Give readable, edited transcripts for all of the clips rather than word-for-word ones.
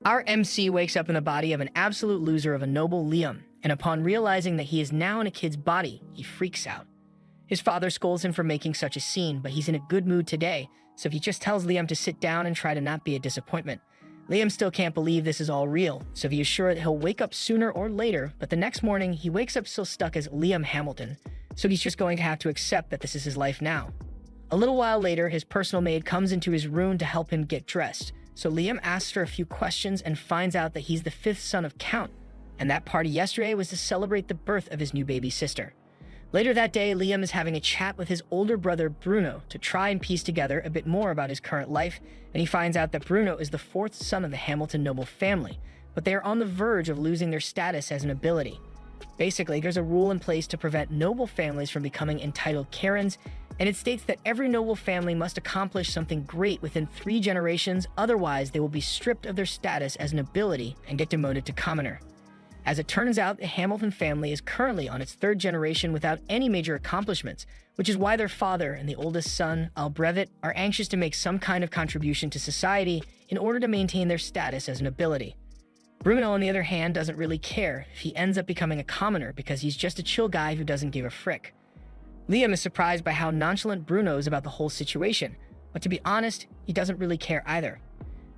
Our MC wakes up in the body of an absolute loser of a noble Liam, and upon realizing that he is now in a kid's body, he freaks out. His father scolds him for making such a scene, but he's in a good mood today, so he just tells Liam to sit down and try to not be a disappointment. Liam still can't believe this is all real, so he is sure that he'll wake up sooner or later, but the next morning he wakes up still stuck as Liam Hamilton, so he's just going to have to accept that this is his life now. A little while later, his personal maid comes into his room to help him get dressed, so Liam asks her a few questions and finds out that he's the fifth son of Count, and that party yesterday was to celebrate the birth of his new baby sister. Later that day, Liam is having a chat with his older brother Bruno to try and piece together a bit more about his current life, and he finds out that Bruno is the fourth son of the Hamilton noble family, but they are on the verge of losing their status as an ability. Basically, there's a rule in place to prevent noble families from becoming entitled Karens, and it states that every noble family must accomplish something great within 3 generations, otherwise they will be stripped of their status as an ability and get demoted to commoner. As it turns out, the Hamilton family is currently on its 3rd generation without any major accomplishments, which is why their father and the oldest son, Albrevet, are anxious to make some kind of contribution to society in order to maintain their status as an ability. Bruno, on the other hand, doesn't really care if he ends up becoming a commoner because he's just a chill guy who doesn't give a frick. Liam is surprised by how nonchalant Bruno is about the whole situation, but to be honest, he doesn't really care either.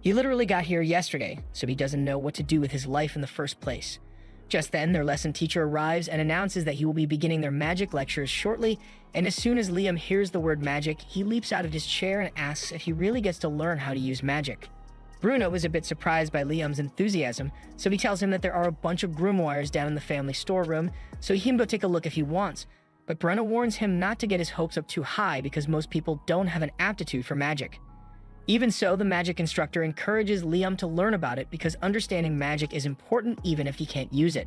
He literally got here yesterday, so he doesn't know what to do with his life in the first place. Just then, their lesson teacher arrives and announces that he will be beginning their magic lectures shortly, and as soon as Liam hears the word magic, he leaps out of his chair and asks if he really gets to learn how to use magic. Bruno is a bit surprised by Liam's enthusiasm, so he tells him that there are a bunch of grimoires down in the family storeroom, so he can go take a look if he wants. But Bruno warns him not to get his hopes up too high because most people don't have an aptitude for magic. Even so, the magic instructor encourages Liam to learn about it because understanding magic is important even if he can't use it.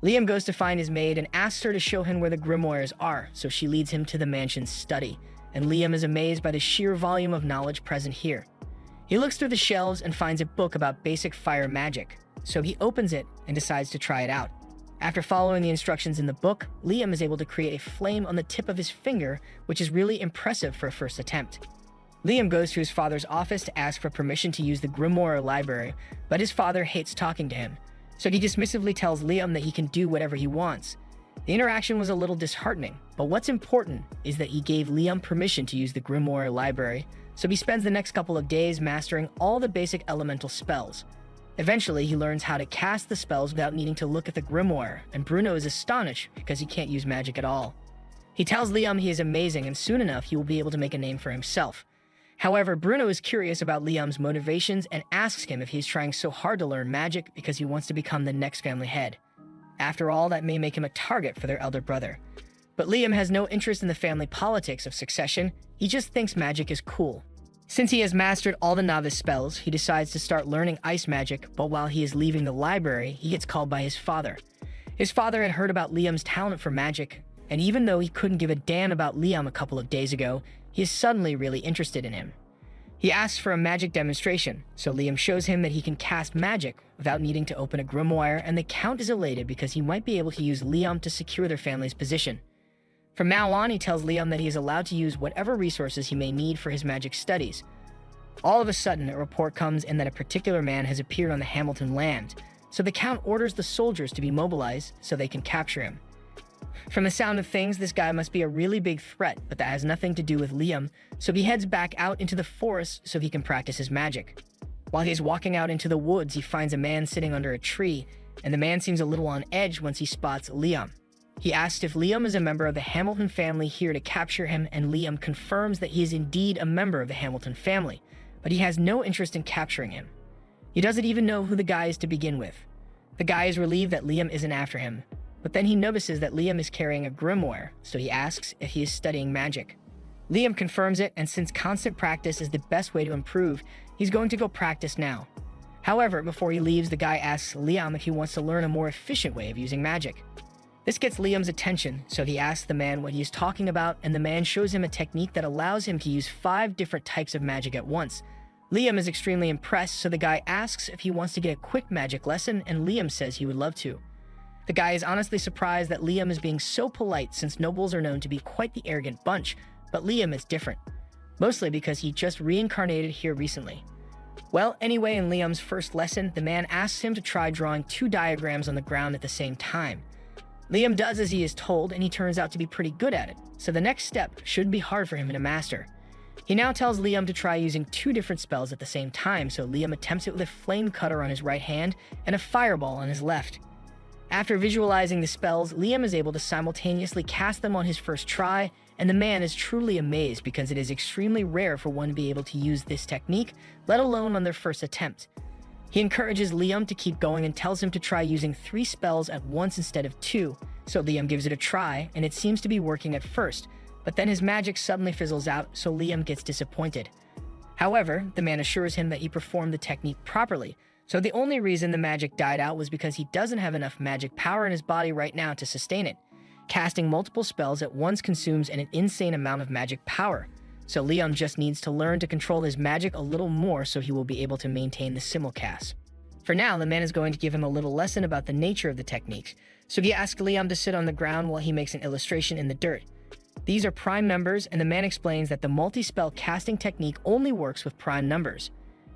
Liam goes to find his maid and asks her to show him where the grimoires are, so she leads him to the mansion's study, and Liam is amazed by the sheer volume of knowledge present here. He looks through the shelves and finds a book about basic fire magic, so he opens it and decides to try it out. After following the instructions in the book, Liam is able to create a flame on the tip of his finger, which is really impressive for a first attempt. Liam goes to his father's office to ask for permission to use the grimoire library, but his father hates talking to him, so he dismissively tells Liam that he can do whatever he wants. The interaction was a little disheartening, but what's important is that he gave Liam permission to use the grimoire library, so he spends the next couple of days mastering all the basic elemental spells. Eventually, he learns how to cast the spells without needing to look at the grimoire, and Bruno is astonished because he can't use magic at all. He tells Liam he is amazing, and soon enough he will be able to make a name for himself. However, Bruno is curious about Liam's motivations and asks him if he's trying so hard to learn magic because he wants to become the next family head. After all, that may make him a target for their elder brother. But Liam has no interest in the family politics of succession, he just thinks magic is cool. Since he has mastered all the novice spells, he decides to start learning ice magic, but while he is leaving the library, he gets called by his father. His father had heard about Liam's talent for magic, and even though he couldn't give a damn about Liam a couple of days ago, he is suddenly really interested in him. He asks for a magic demonstration, so Liam shows him that he can cast magic without needing to open a grimoire, and the Count is elated because he might be able to use Liam to secure their family's position. From now on, he tells Liam that he is allowed to use whatever resources he may need for his magic studies. All of a sudden, a report comes in that a particular man has appeared on the Hamilton land, so the Count orders the soldiers to be mobilized so they can capture him. From the sound of things, this guy must be a really big threat, but that has nothing to do with Liam, so he heads back out into the forest so he can practice his magic. While he is walking out into the woods, he finds a man sitting under a tree, and the man seems a little on edge once he spots Liam. He asks if Liam is a member of the Hamilton family here to capture him, and Liam confirms that he is indeed a member of the Hamilton family, but he has no interest in capturing him. He doesn't even know who the guy is to begin with. The guy is relieved that Liam isn't after him, but then he notices that Liam is carrying a grimoire, so he asks if he is studying magic. Liam confirms it, and since constant practice is the best way to improve, he's going to go practice now. However, before he leaves, the guy asks Liam if he wants to learn a more efficient way of using magic. This gets Liam's attention, so he asks the man what he is talking about, and the man shows him a technique that allows him to use 5 different types of magic at once. Liam is extremely impressed, so the guy asks if he wants to get a quick magic lesson, and Liam says he would love to. The guy is honestly surprised that Liam is being so polite since nobles are known to be quite the arrogant bunch, but Liam is different, mostly because he just reincarnated here recently. Well, anyway, in Liam's first lesson, the man asks him to try drawing 2 diagrams on the ground at the same time. Liam does as he is told, and he turns out to be pretty good at it, so the next step shouldn't be hard for him to master. He now tells Liam to try using 2 different spells at the same time, so Liam attempts it with a flame cutter on his right hand and a fireball on his left. After visualizing the spells, Liam is able to simultaneously cast them on his first try, and the man is truly amazed because it is extremely rare for one to be able to use this technique, let alone on their first attempt. He encourages Liam to keep going and tells him to try using 3 spells at once instead of 2, so Liam gives it a try, and it seems to be working at first, but then his magic suddenly fizzles out, so Liam gets disappointed. However, the man assures him that he performed the technique properly, so the only reason the magic died out was because he doesn't have enough magic power in his body right now to sustain it. Casting multiple spells at once consumes an insane amount of magic power, so Liam just needs to learn to control his magic a little more so he will be able to maintain the simulcast. For now, the man is going to give him a little lesson about the nature of the techniques, so he asks Liam to sit on the ground while he makes an illustration in the dirt. These are prime numbers, and the man explains that the multi-spell casting technique only works with prime numbers.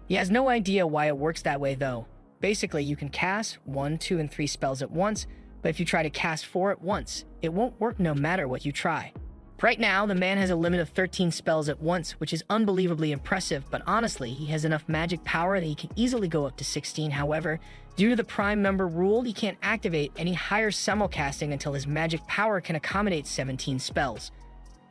He has no idea why it works that way though. Basically, you can cast 1, 2, and 3 spells at once, but if you try to cast 4 at once, it won't work no matter what you try. Right now, the man has a limit of 13 spells at once, which is unbelievably impressive, but honestly, he has enough magic power that he can easily go up to 16. However, due to the prime number rule, he can't activate any higher simulcasting until his magic power can accommodate 17 spells.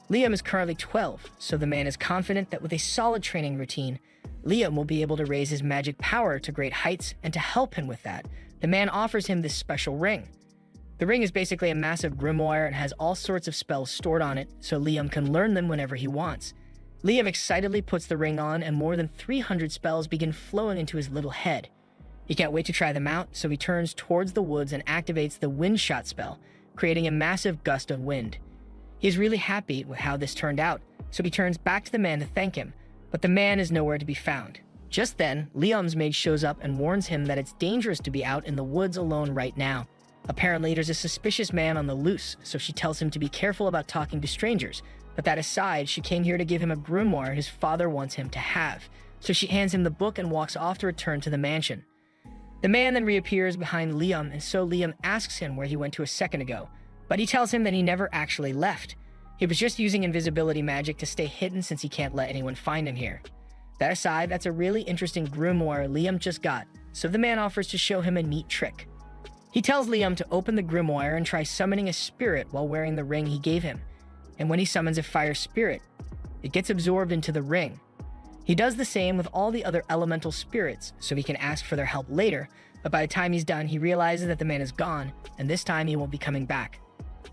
Liam is currently 12, so the man is confident that with a solid training routine, Liam will be able to raise his magic power to great heights, and to help him with that, the man offers him this special ring. The ring is basically a massive grimoire and has all sorts of spells stored on it, so Liam can learn them whenever he wants. Liam excitedly puts the ring on, and more than 300 spells begin flowing into his little head. He can't wait to try them out, so he turns towards the woods and activates the wind shot spell, creating a massive gust of wind. He is really happy with how this turned out, so he turns back to the man to thank him, but the man is nowhere to be found. Just then, Liam's maid shows up and warns him that it's dangerous to be out in the woods alone right now. Apparently, there's a suspicious man on the loose, so she tells him to be careful about talking to strangers, but that aside, she came here to give him a grimoire his father wants him to have, so she hands him the book and walks off to return to the mansion. The man then reappears behind Liam, and so Liam asks him where he went to a second ago, but he tells him that he never actually left. He was just using invisibility magic to stay hidden since he can't let anyone find him here. That aside, that's a really interesting grimoire Liam just got, so the man offers to show him a neat trick. He tells Liam to open the grimoire and try summoning a spirit while wearing the ring he gave him, and when he summons a fire spirit, it gets absorbed into the ring. He does the same with all the other elemental spirits, so he can ask for their help later, but by the time he's done, he realizes that the man is gone, and this time he won't be coming back.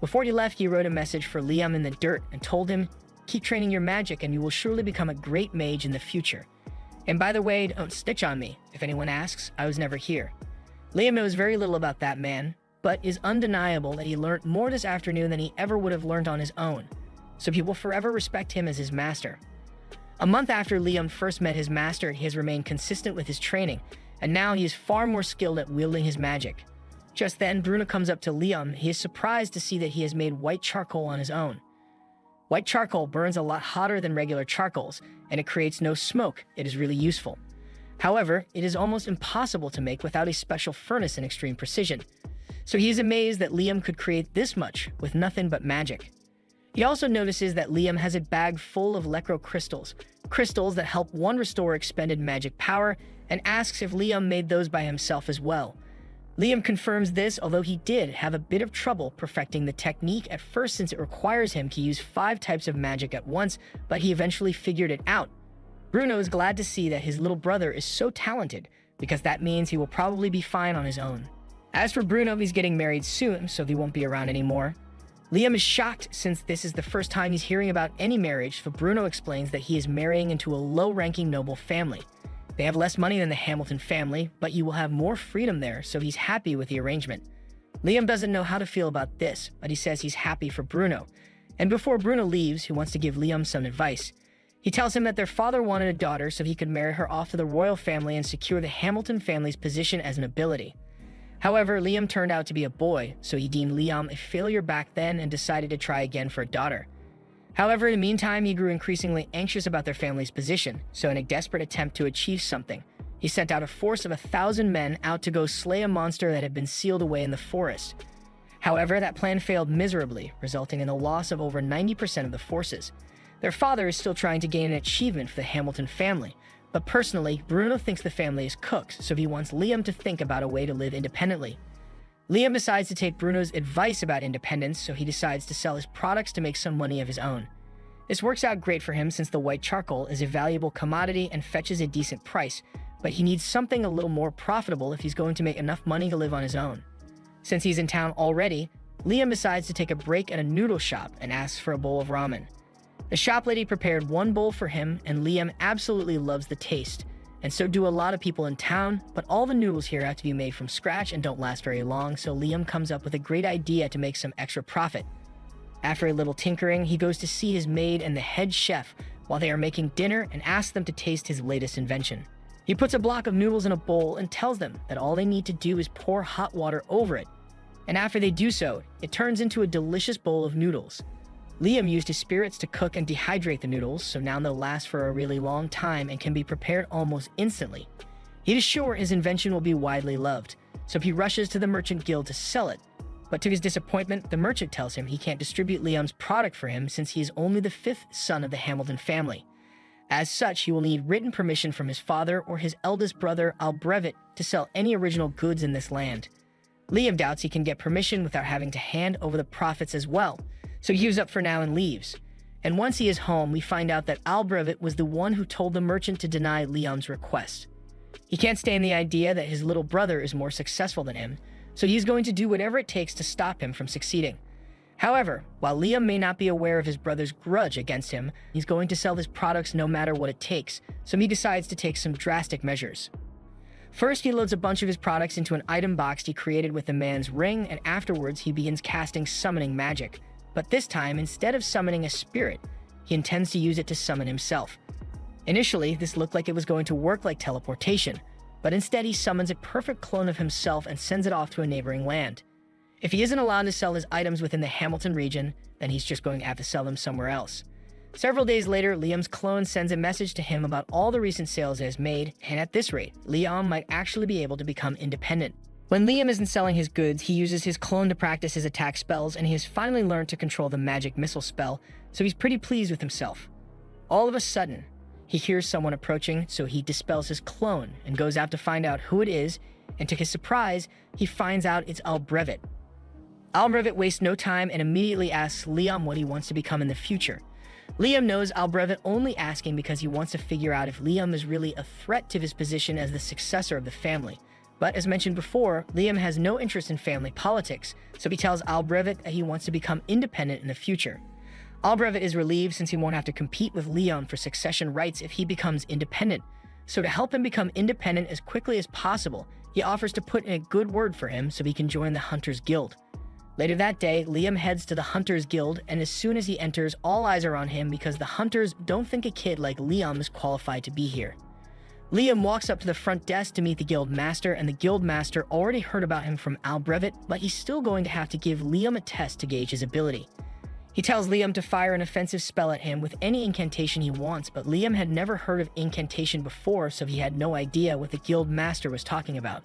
Before he left, he wrote a message for Liam in the dirt and told him, "Keep training your magic and you will surely become a great mage in the future. And by the way, don't snitch on me. If anyone asks, I was never here." Liam knows very little about that man, but is undeniable that he learned more this afternoon than he ever would have learned on his own, so he will forever respect him as his master. A month after Liam first met his master, he has remained consistent with his training, and now he is far more skilled at wielding his magic. Just then, Bruno comes up to Liam. He is surprised to see that he has made white charcoal on his own. White charcoal burns a lot hotter than regular charcoals, and it creates no smoke. It is really useful. However, it is almost impossible to make without a special furnace and extreme precision. So he is amazed that Liam could create this much with nothing but magic. He also notices that Liam has a bag full of lecro crystals, crystals that help one restore expended magic power, and asks if Liam made those by himself as well. Liam confirms this, although he did have a bit of trouble perfecting the technique at first since it requires him to use 5 types of magic at once, but he eventually figured it out. Bruno is glad to see that his little brother is so talented, because that means he will probably be fine on his own. As for Bruno, he's getting married soon, so he won't be around anymore. Liam is shocked since this is the first time he's hearing about any marriage, so Bruno explains that he is marrying into a low-ranking noble family. They have less money than the Hamilton family, but you will have more freedom there, so he's happy with the arrangement. Liam doesn't know how to feel about this, but he says he's happy for Bruno. And before Bruno leaves, he wants to give Liam some advice. He tells him that their father wanted a daughter so he could marry her off to the royal family and secure the Hamilton family's position as an ability. However, Liam turned out to be a boy, so he deemed Liam a failure back then and decided to try again for a daughter. However, in the meantime, he grew increasingly anxious about their family's position, so in a desperate attempt to achieve something, He sent out a force of 1,000 men out to go slay a monster that had been sealed away in the forest. However, that plan failed miserably, resulting in the loss of over 90% of the forces. Their father is still trying to gain an achievement for the Hamilton family, but personally, Bruno thinks the family is cooked, so he wants Liam to think about a way to live independently. Liam decides to take Bruno's advice about independence, so he decides to sell his products to make some money of his own. This works out great for him since the white charcoal is a valuable commodity and fetches a decent price, but he needs something a little more profitable if he's going to make enough money to live on his own. Since he's in town already, Liam decides to take a break at a noodle shop and asks for a bowl of ramen. The shop lady prepared one bowl for him, and Liam absolutely loves the taste, and so do a lot of people in town, but all the noodles here have to be made from scratch and don't last very long, so Liam comes up with a great idea to make some extra profit. After a little tinkering, he goes to see his maid and the head chef while they are making dinner and asks them to taste his latest invention. He puts a block of noodles in a bowl and tells them that all they need to do is pour hot water over it, and after they do so, it turns into a delicious bowl of noodles. Liam used his spirits to cook and dehydrate the noodles, so now they'll last for a really long time and can be prepared almost instantly. He is sure his invention will be widely loved, so he rushes to the merchant guild to sell it. But to his disappointment, the merchant tells him he can't distribute Liam's product for him since he is only the 5th son of the Hamilton family. As such, he will need written permission from his father or his eldest brother, Albrevet, to sell any original goods in this land. Liam doubts he can get permission without having to hand over the profits as well, so he gives up for now and leaves. And once he is home, we find out that Albrevet was the one who told the merchant to deny Liam's request. He can't stand the idea that his little brother is more successful than him, so he's going to do whatever it takes to stop him from succeeding. However, while Liam may not be aware of his brother's grudge against him, he's going to sell his products no matter what it takes, so he decides to take some drastic measures. First, he loads a bunch of his products into an item box he created with the man's ring, and afterwards he begins casting summoning magic. But this time, instead of summoning a spirit, he intends to use it to summon himself. Initially, this looked like it was going to work like teleportation, but instead he summons a perfect clone of himself and sends it off to a neighboring land. If he isn't allowed to sell his items within the Hamilton region, then he's just going to have to sell them somewhere else. Several days later, Liam's clone sends a message to him about all the recent sales it has made, and at this rate, Liam might actually be able to become independent. When Liam isn't selling his goods, he uses his clone to practice his attack spells, and he has finally learned to control the magic missile spell, so he's pretty pleased with himself. All of a sudden, he hears someone approaching, so he dispels his clone and goes out to find out who it is, and to his surprise, he finds out it's Albrevet. Albrevet wastes no time and immediately asks Liam what he wants to become in the future. Liam knows Albrevet only asking because he wants to figure out if Liam is really a threat to his position as the successor of the family. But as mentioned before, Liam has no interest in family politics, so he tells Albrevet that he wants to become independent in the future. Albrevet is relieved since he won't have to compete with Liam for succession rights if he becomes independent. So to help him become independent as quickly as possible, he offers to put in a good word for him so he can join the Hunters Guild. Later that day, Liam heads to the Hunters Guild, and as soon as he enters, all eyes are on him because the Hunters don't think a kid like Liam is qualified to be here. Liam walks up to the front desk to meet the guild master, and the guild master already heard about him from Albrevet, but he's still going to have to give Liam a test to gauge his ability. He tells Liam to fire an offensive spell at him with any incantation he wants, but Liam had never heard of incantation before, so he had no idea what the guild master was talking about.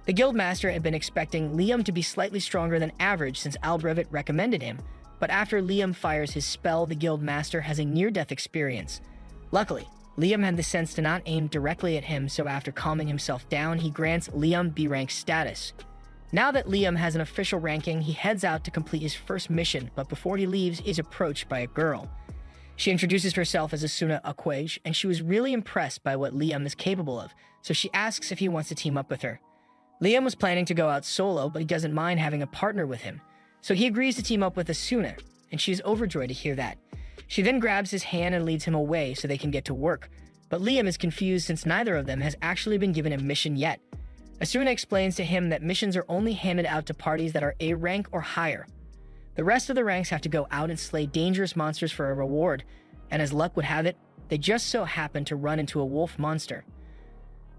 The guild master had been expecting Liam to be slightly stronger than average since Albrevet recommended him, but after Liam fires his spell, the guild master has a near-death experience. Luckily, Liam had the sense to not aim directly at him, so after calming himself down, he grants Liam B-rank status. Now that Liam has an official ranking, he heads out to complete his first mission, but before he leaves, he is approached by a girl. She introduces herself as Asuna Aquage, and she was really impressed by what Liam is capable of, so she asks if he wants to team up with her. Liam was planning to go out solo, but he doesn't mind having a partner with him, so he agrees to team up with Asuna, and she is overjoyed to hear that. She then grabs his hand and leads him away so they can get to work, but Liam is confused since neither of them has actually been given a mission yet. Asuna explains to him that missions are only handed out to parties that are A rank or higher. The rest of the ranks have to go out and slay dangerous monsters for a reward, and as luck would have it, they just so happen to run into a wolf monster.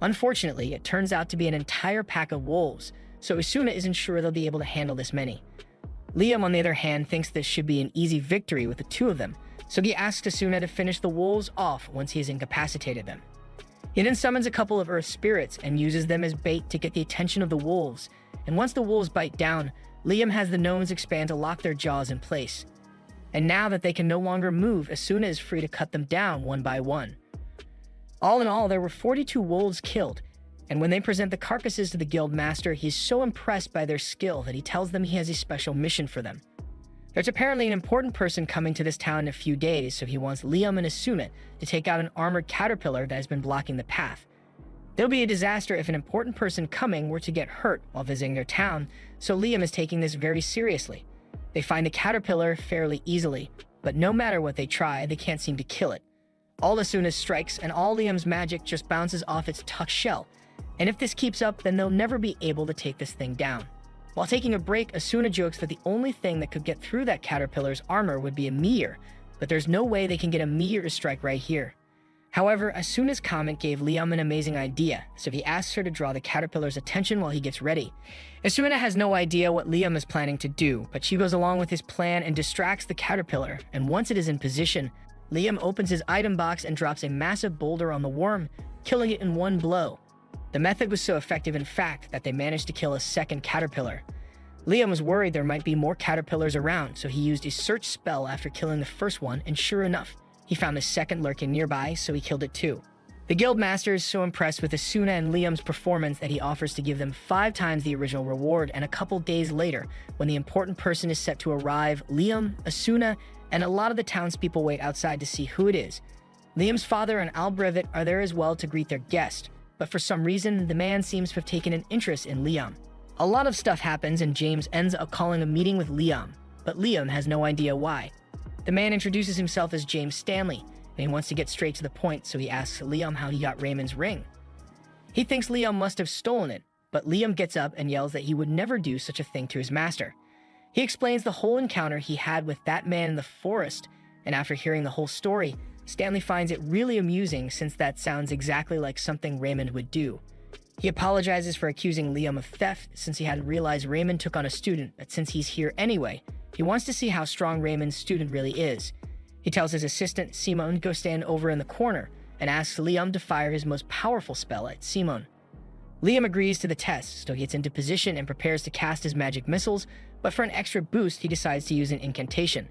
Unfortunately, it turns out to be an entire pack of wolves, so Asuna isn't sure they'll be able to handle this many. Liam, on the other hand, thinks this should be an easy victory with the two of them, so he asks Asuna to finish the wolves off once he has incapacitated them. He then summons a couple of earth spirits and uses them as bait to get the attention of the wolves, and once the wolves bite down, Liam has the gnomes expand to lock their jaws in place. And now that they can no longer move, Asuna is free to cut them down one by one. All in all, there were 42 wolves killed, and when they present the carcasses to the guild master, he's so impressed by their skill that he tells them he has a special mission for them. There's apparently an important person coming to this town in a few days, so he wants Liam and Asuna to take out an armored caterpillar that has been blocking the path. There'll be a disaster if an important person coming were to get hurt while visiting their town, so Liam is taking this very seriously. They find the caterpillar fairly easily, but no matter what they try, they can't seem to kill it. All Asuna strikes, and all Liam's magic just bounces off its tough shell, and if this keeps up, then they'll never be able to take this thing down. While taking a break, Asuna jokes that the only thing that could get through that caterpillar's armor would be a meteor, but there's no way they can get a meteor to strike right here. However, Asuna's comment gave Liam an amazing idea, so he asks her to draw the caterpillar's attention while he gets ready. Asuna has no idea what Liam is planning to do, but she goes along with his plan and distracts the caterpillar, and once it is in position, Liam opens his item box and drops a massive boulder on the worm, killing it in one blow. The method was so effective, in fact, that they managed to kill a second caterpillar. Liam was worried there might be more caterpillars around, so he used a search spell after killing the first one, and sure enough, he found the second lurking nearby, so he killed it too. The guild master is so impressed with Asuna and Liam's performance that he offers to give them 5 times the original reward, and a couple days later, when the important person is set to arrive, Liam, Asuna, and a lot of the townspeople wait outside to see who it is. Liam's father and Albrevit are there as well to greet their guest, but for some reason, the man seems to have taken an interest in Liam. A lot of stuff happens and James ends up calling a meeting with Liam, but Liam has no idea why. The man introduces himself as James Stanley, and he wants to get straight to the point, so he asks Liam how he got Raymond's ring. He thinks Liam must have stolen it, but Liam gets up and yells that he would never do such a thing to his master. He explains the whole encounter he had with that man in the forest, and after hearing the whole story, Stanley finds it really amusing since that sounds exactly like something Raymond would do. He apologizes for accusing Liam of theft since he hadn't realized Raymond took on a student, but since he's here anyway, he wants to see how strong Raymond's student really is. He tells his assistant, Simon, to go stand over in the corner and asks Liam to fire his most powerful spell at Simon. Liam agrees to the test, so he gets into position and prepares to cast his magic missiles, but for an extra boost, he decides to use an incantation.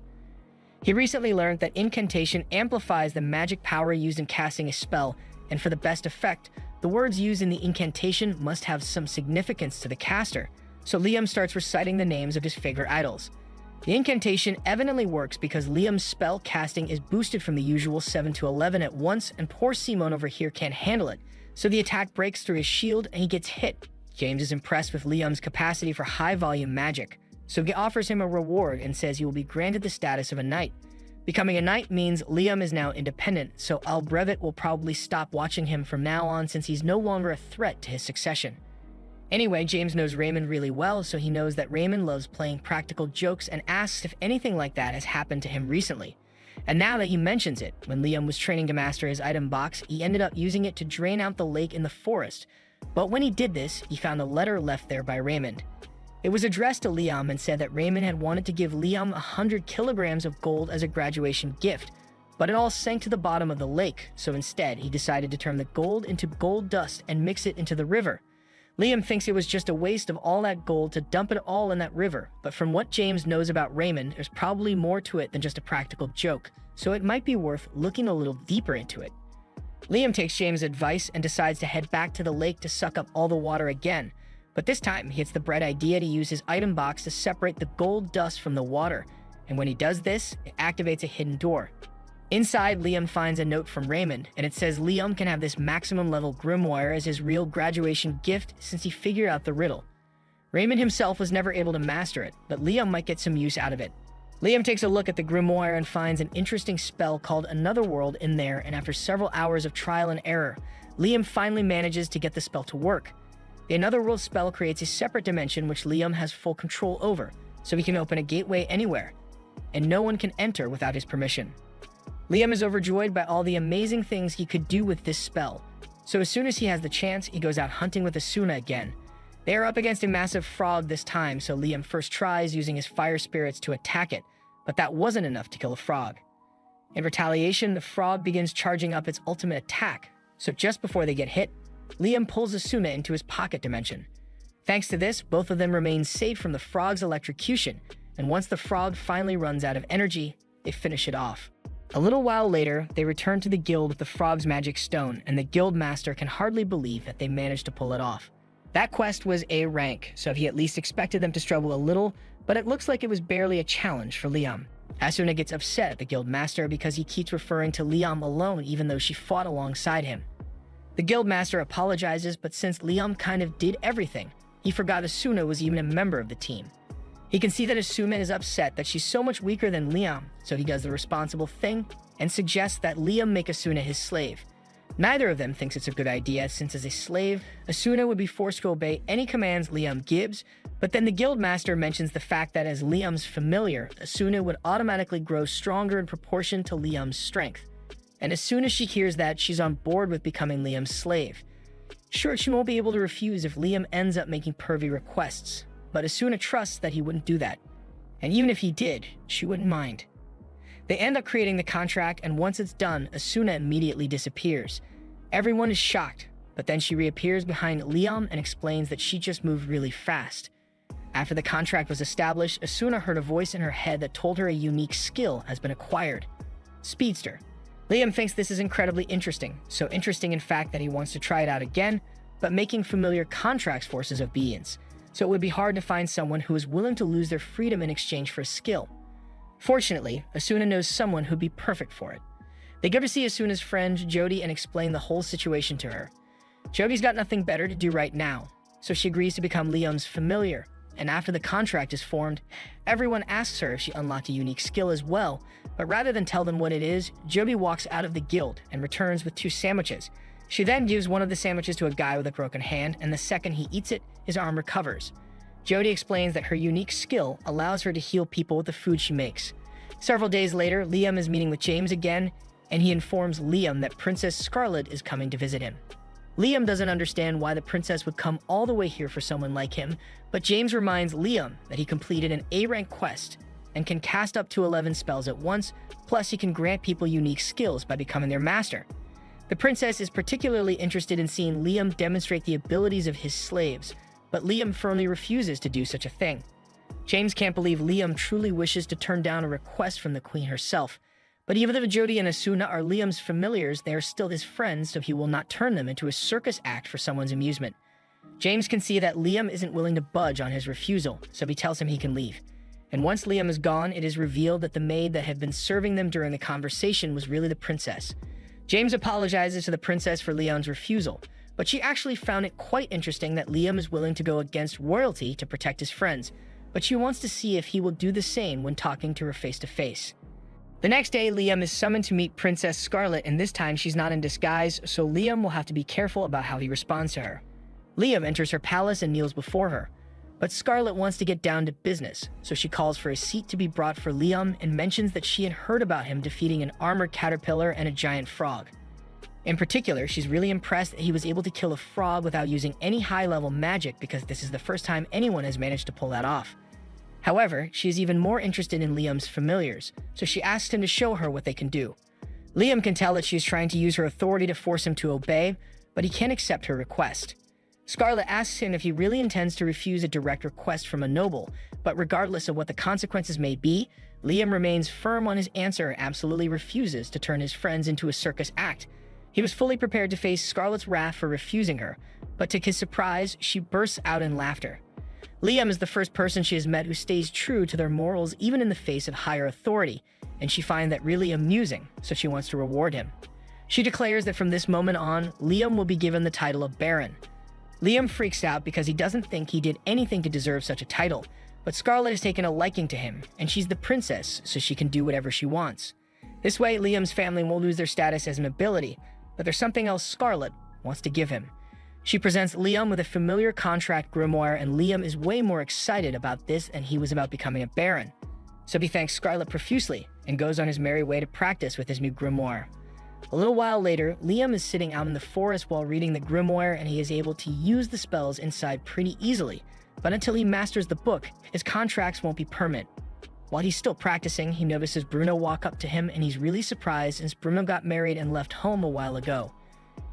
He recently learned that incantation amplifies the magic power used in casting a spell, and for the best effect, the words used in the incantation must have some significance to the caster, so Liam starts reciting the names of his favorite idols. The incantation evidently works because Liam's spell casting is boosted from the usual 7 to 11 at once, and poor Simon over here can't handle it, so the attack breaks through his shield and he gets hit. James is impressed with Liam's capacity for high-volume magic, so he offers him a reward and says he will be granted the status of a knight. Becoming a knight means Liam is now independent, so Albrevit will probably stop watching him from now on since he's no longer a threat to his succession. Anyway, James knows Raymond really well, so he knows that Raymond loves playing practical jokes and asks if anything like that has happened to him recently. And now that he mentions it, when Liam was training to master his item box, he ended up using it to drain out the lake in the forest. But when he did this, he found a letter left there by Raymond. It was addressed to Liam and said that Raymond had wanted to give Liam 100 kilograms of gold as a graduation gift, but it all sank to the bottom of the lake, so instead he decided to turn the gold into gold dust and mix it into the river. Liam thinks it was just a waste of all that gold to dump it all in that river, but from what James knows about Raymond, there's probably more to it than just a practical joke, so it might be worth looking a little deeper into it. Liam takes James' advice and decides to head back to the lake to suck up all the water again, but this time he gets the bright idea to use his item box to separate the gold dust from the water, and when he does this, it activates a hidden door. Inside, Liam finds a note from Raymond, and it says Liam can have this maximum level grimoire as his real graduation gift since he figured out the riddle. Raymond himself was never able to master it, but Liam might get some use out of it. Liam takes a look at the grimoire and finds an interesting spell called Another World in there, and after several hours of trial and error, Liam finally manages to get the spell to work. The Another World spell creates a separate dimension which Liam has full control over, so he can open a gateway anywhere, and no one can enter without his permission. Liam is overjoyed by all the amazing things he could do with this spell, so as soon as he has the chance, he goes out hunting with Asuna again. They are up against a massive frog this time, so Liam first tries using his fire spirits to attack it, but that wasn't enough to kill the frog. In retaliation, the frog begins charging up its ultimate attack, So just before they get hit, Liam pulls Asuna into his pocket dimension. Thanks to this, both of them remain safe from the frog's electrocution, and once the frog finally runs out of energy, they finish it off. A little while later, they return to the guild with the frog's magic stone, and the guild master can hardly believe that they managed to pull it off. That quest was A rank, so he at least expected them to struggle a little, but it looks like it was barely a challenge for Liam. Asuna gets upset at the guild master because he keeps referring to Liam alone even though she fought alongside him. The guild master apologizes, but since Liam kind of did everything, he forgot Asuna was even a member of the team. He can see that Asuna is upset that she's so much weaker than Liam, so he does the responsible thing and suggests that Liam make Asuna his slave. Neither of them thinks it's a good idea, since as a slave, Asuna would be forced to obey any commands Liam gives, but then the guild master mentions the fact that as Liam's familiar, Asuna would automatically grow stronger in proportion to Liam's strength. And as soon as she hears that, she's on board with becoming Liam's slave. Sure, she won't be able to refuse if Liam ends up making pervy requests, but Asuna trusts that he wouldn't do that. And even if he did, she wouldn't mind. They end up creating the contract, and once it's done, Asuna immediately disappears. Everyone is shocked, but then she reappears behind Liam and explains that she just moved really fast. After the contract was established, Asuna heard a voice in her head that told her a unique skill has been acquired. Speedster. Liam thinks this is incredibly interesting, so interesting in fact that he wants to try it out again, but making familiar contracts forces obedience, so it would be hard to find someone who is willing to lose their freedom in exchange for a skill. Fortunately, Asuna knows someone who'd be perfect for it. They go to see Asuna's friend, Jody, and explain the whole situation to her. Jody's got nothing better to do right now, so she agrees to become Liam's familiar, and after the contract is formed, everyone asks her if she unlocked a unique skill as well, but rather than tell them what it is, Jody walks out of the guild and returns with 2 sandwiches. She then gives one of the sandwiches to a guy with a broken hand, and the second he eats it, his arm recovers. Jody explains that her unique skill allows her to heal people with the food she makes. Several days later, Liam is meeting with James again, and he informs Liam that Princess Scarlet is coming to visit him. Liam doesn't understand why the princess would come all the way here for someone like him, but James reminds Liam that he completed an A-rank quest and can cast up to 11 spells at once, plus he can grant people unique skills by becoming their master. The princess is particularly interested in seeing Liam demonstrate the abilities of his slaves, but Liam firmly refuses to do such a thing. James can't believe Liam truly wishes to turn down a request from the queen herself, but even though Jody and Asuna are Liam's familiars, they are still his friends, so he will not turn them into a circus act for someone's amusement. James can see that Liam isn't willing to budge on his refusal, so he tells him he can leave. And once Liam is gone, it is revealed that the maid that had been serving them during the conversation was really the princess. James apologizes to the princess for Liam's refusal, but she actually found it quite interesting that Liam is willing to go against royalty to protect his friends, but she wants to see if he will do the same when talking to her face-to-face. The next day, Liam is summoned to meet Princess Scarlet, and this time she's not in disguise, so Liam will have to be careful about how he responds to her. Liam enters her palace and kneels before her, but Scarlet wants to get down to business, so she calls for a seat to be brought for Liam and mentions that she had heard about him defeating an armored caterpillar and a giant frog. In particular, she's really impressed that he was able to kill a frog without using any high-level magic because this is the first time anyone has managed to pull that off. However, she is even more interested in Liam's familiars, so she asks him to show her what they can do. Liam can tell that she is trying to use her authority to force him to obey, but he can't accept her request. Scarlet asks him if he really intends to refuse a direct request from a noble, but regardless of what the consequences may be, Liam remains firm on his answer and absolutely refuses to turn his friends into a circus act. He was fully prepared to face Scarlet's wrath for refusing her, but to his surprise, she bursts out in laughter. Liam is the first person she has met who stays true to their morals even in the face of higher authority, and she finds that really amusing, so she wants to reward him. She declares that from this moment on, Liam will be given the title of Baron. Liam freaks out because he doesn't think he did anything to deserve such a title, but Scarlet has taken a liking to him, and she's the princess, so she can do whatever she wants. This way, Liam's family won't lose their status as nobility, but there's something else Scarlet wants to give him. She presents Liam with a familiar contract grimoire, and Liam is way more excited about this than he was about becoming a baron. So he thanks Scarlet profusely and goes on his merry way to practice with his new grimoire. A little while later, Liam is sitting out in the forest while reading the grimoire, and he is able to use the spells inside pretty easily, but until he masters the book, his contracts won't be permanent. While he's still practicing, he notices Bruno walk up to him, and he's really surprised since Bruno got married and left home a while ago.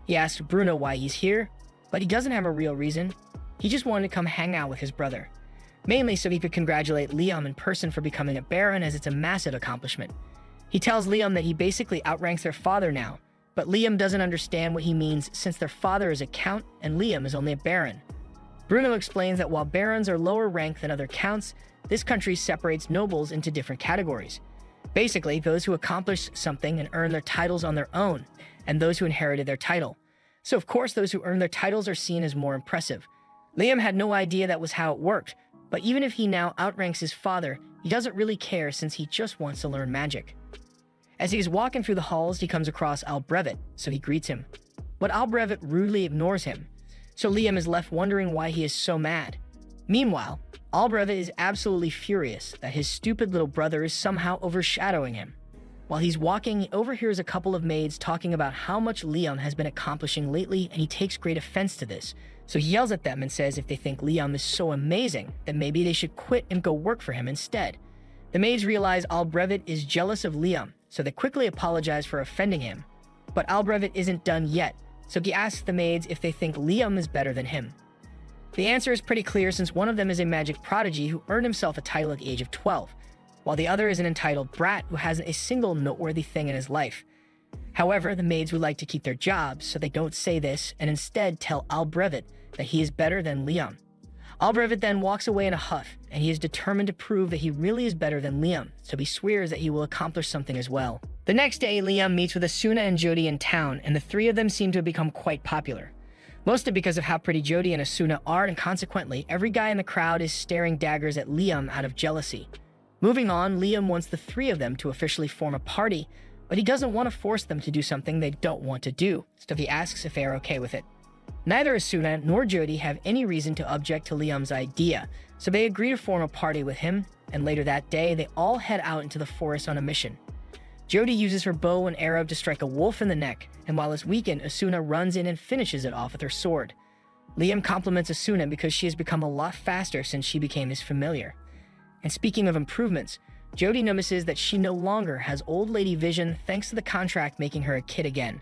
He asks Bruno why he's here, but he doesn't have a real reason. He just wanted to come hang out with his brother. Mainly so he could congratulate Liam in person for becoming a baron, as it's a massive accomplishment. He tells Liam that he basically outranks their father now, but Liam doesn't understand what he means since their father is a count and Liam is only a baron. Bruno explains that while barons are lower ranked than other counts, this country separates nobles into different categories. Basically, those who accomplish something and earn their titles on their own, and those who inherited their title. So of course, those who earn their titles are seen as more impressive. Liam had no idea that was how it worked, but even if he now outranks his father, he doesn't really care since he just wants to learn magic. As he's walking through the halls, he comes across Albrevet, so he greets him. But Albrevet rudely ignores him, so Liam is left wondering why he is so mad. Meanwhile, Albrevet is absolutely furious that his stupid little brother is somehow overshadowing him. While he's walking, he overhears a couple of maids talking about how much Liam has been accomplishing lately, and he takes great offense to this. So he yells at them and says if they think Liam is so amazing, then maybe they should quit and go work for him instead. The maids realize Albrevet is jealous of Liam, so they quickly apologize for offending him. But Albrevet isn't done yet, so he asks the maids if they think Liam is better than him. The answer is pretty clear since one of them is a magic prodigy who earned himself a title at the age of 12, while the other is an entitled brat who hasn't a single noteworthy thing in his life. However, the maids would like to keep their jobs, so they don't say this and instead tell Albrevet that he is better than Liam. Albrevet then walks away in a huff, and he is determined to prove that he really is better than Liam, so he swears that he will accomplish something as well. The next day, Liam meets with Asuna and Jody in town, and the three of them seem to have become quite popular. Mostly because of how pretty Jody and Asuna are, and consequently, every guy in the crowd is staring daggers at Liam out of jealousy. Moving on, Liam wants the three of them to officially form a party, but he doesn't want to force them to do something they don't want to do, so he asks if they are okay with it. Neither Asuna nor Jody have any reason to object to Liam's idea, so they agree to form a party with him, and later that day, they all head out into the forest on a mission. Jody uses her bow and arrow to strike a wolf in the neck, and while it's weakened, Asuna runs in and finishes it off with her sword. Liam compliments Asuna because she has become a lot faster since she became his familiar. And speaking of improvements, Jody notices that she no longer has old lady vision thanks to the contract making her a kid again.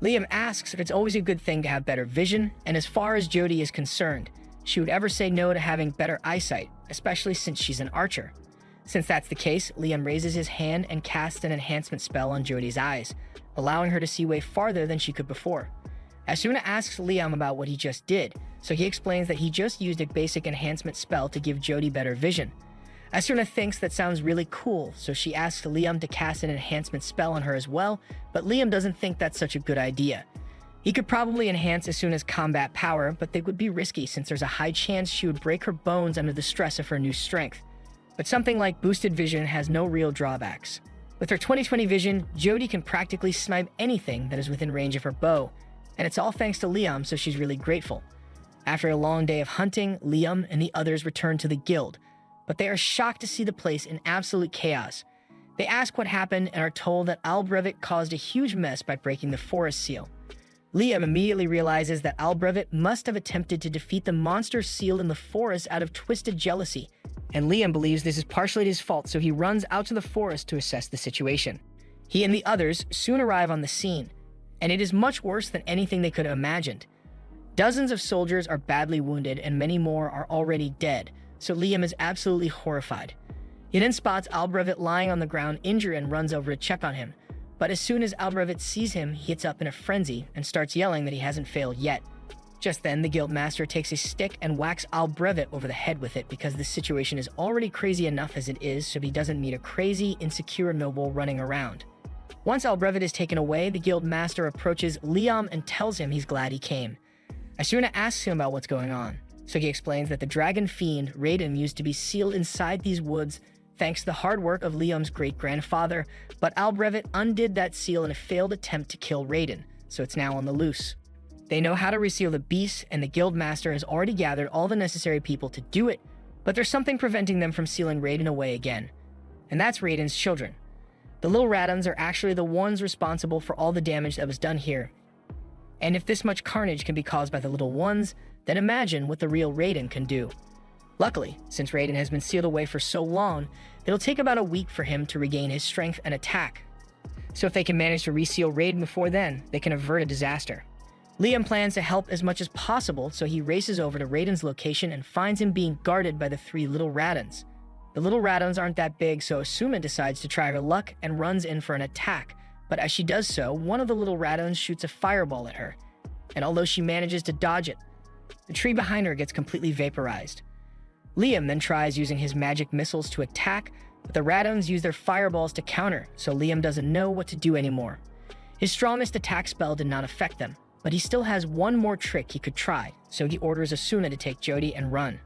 Liam asks if it's always a good thing to have better vision, and as far as Jody is concerned, she would ever say no to having better eyesight, especially since she's an archer. Since that's the case, Liam raises his hand and casts an enhancement spell on Jody's eyes, allowing her to see way farther than she could before. Asuna asks Liam about what he just did, so he explains that he just used a basic enhancement spell to give Jody better vision. Asuna thinks that sounds really cool, so she asks Liam to cast an enhancement spell on her as well, but Liam doesn't think that's such a good idea. He could probably enhance Asuna's combat power, but they would be risky since there's a high chance she would break her bones under the stress of her new strength. But something like boosted vision has no real drawbacks. With her 20/20 vision, Jody can practically snipe anything that is within range of her bow, and it's all thanks to Liam, so she's really grateful. After a long day of hunting, Liam and the others return to the guild, but they are shocked to see the place in absolute chaos. They ask what happened and are told that Albrevet caused a huge mess by breaking the forest seal. Liam immediately realizes that Albrevet must have attempted to defeat the monster sealed in the forest out of twisted jealousy, and Liam believes this is partially his fault, so he runs out to the forest to assess the situation. He and the others soon arrive on the scene, and it is much worse than anything they could have imagined. Dozens of soldiers are badly wounded and many more are already dead, so Liam is absolutely horrified. He then spots Albrevet lying on the ground injured and runs over to check on him, but as soon as Albrevet sees him, he gets up in a frenzy and starts yelling that he hasn't failed yet. Just then, the guild master takes a stick and whacks Albrevet over the head with it because the situation is already crazy enough as it is, so he doesn't need a crazy, insecure noble running around. Once Albrevet is taken away, the guild master approaches Liam and tells him he's glad he came. Asuna asks him about what's going on, so he explains that the dragon fiend Raiden used to be sealed inside these woods thanks to the hard work of Liam's great-grandfather, but Albrevet undid that seal in a failed attempt to kill Raiden, so it's now on the loose. They know how to reseal the beast, and the guild master has already gathered all the necessary people to do it, but there's something preventing them from sealing Raiden away again, and that's Raiden's children. The little Radons are actually the ones responsible for all the damage that was done here. And if this much carnage can be caused by the little ones, then imagine what the real Raiden can do. Luckily, since Raiden has been sealed away for so long, it'll take about a week for him to regain his strength and attack. So if they can manage to reseal Raiden before then, they can avert a disaster. Liam plans to help as much as possible, so he races over to Raiden's location and finds him being guarded by the 3 little Radons. The little Radons aren't that big, so Asuma decides to try her luck and runs in for an attack, but as she does so, one of the little Radons shoots a fireball at her, and although she manages to dodge it, the tree behind her gets completely vaporized. Liam then tries using his magic missiles to attack, but the Radons use their fireballs to counter, so Liam doesn't know what to do anymore. His strongest attack spell did not affect them, but he still has one more trick he could try, so he orders Asuna to take Jody and run.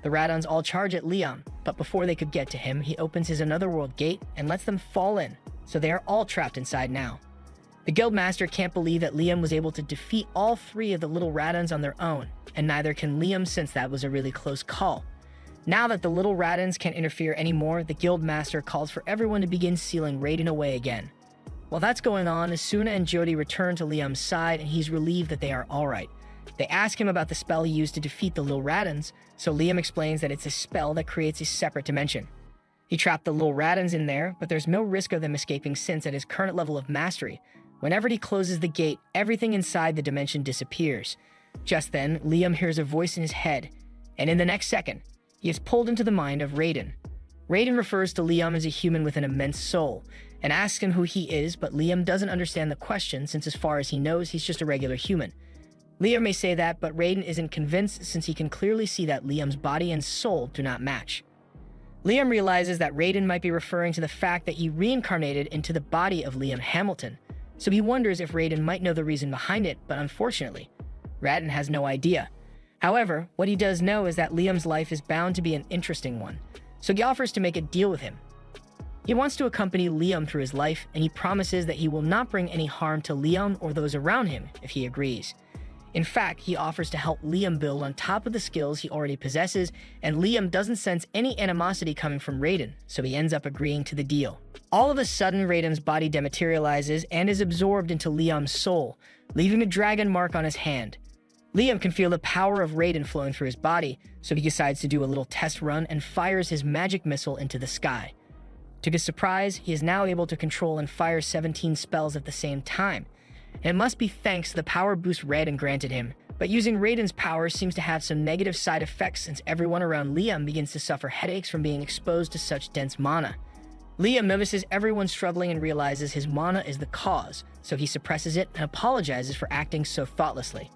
The Radons all charge at Liam, but before they could get to him, he opens his Anotherworld gate and lets them fall in, so they are all trapped inside now. The Guildmaster can't believe that Liam was able to defeat all 3 of the little Radons on their own, and neither can Liam since that was a really close call. Now that the little Radons can't interfere anymore, the Guildmaster calls for everyone to begin sealing Raiden away again. While that's going on, Asuna and Jody return to Liam's side and he's relieved that they are alright. They ask him about the spell he used to defeat the little Radons, so Liam explains that it's a spell that creates a separate dimension. He trapped the little Radons in there, but there's no risk of them escaping since at his current level of mastery, whenever he closes the gate, everything inside the dimension disappears. Just then, Liam hears a voice in his head, and in the next second, he is pulled into the mind of Raiden. Raiden refers to Liam as a human with an immense soul, and asks him who he is, but Liam doesn't understand the question since as far as he knows, he's just a regular human. Liam may say that, but Raiden isn't convinced since he can clearly see that Liam's body and soul do not match. Liam realizes that Raiden might be referring to the fact that he reincarnated into the body of Liam Hamilton, so he wonders if Raiden might know the reason behind it, but unfortunately, Raiden has no idea. However, what he does know is that Liam's life is bound to be an interesting one, so he offers to make a deal with him. He wants to accompany Liam through his life, and he promises that he will not bring any harm to Liam or those around him if he agrees. In fact, he offers to help Liam build on top of the skills he already possesses, and Liam doesn't sense any animosity coming from Raiden, so he ends up agreeing to the deal. All of a sudden, Raiden's body dematerializes and is absorbed into Liam's soul, leaving a dragon mark on his hand. Liam can feel the power of Raiden flowing through his body, so he decides to do a little test run and fires his magic missile into the sky. To his surprise, he is now able to control and fire 17 spells at the same time. And it must be thanks to the power boost Raiden granted him, but using Raiden's power seems to have some negative side effects since everyone around Liam begins to suffer headaches from being exposed to such dense mana. Liam notices everyone struggling and realizes his mana is the cause, so he suppresses it and apologizes for acting so thoughtlessly.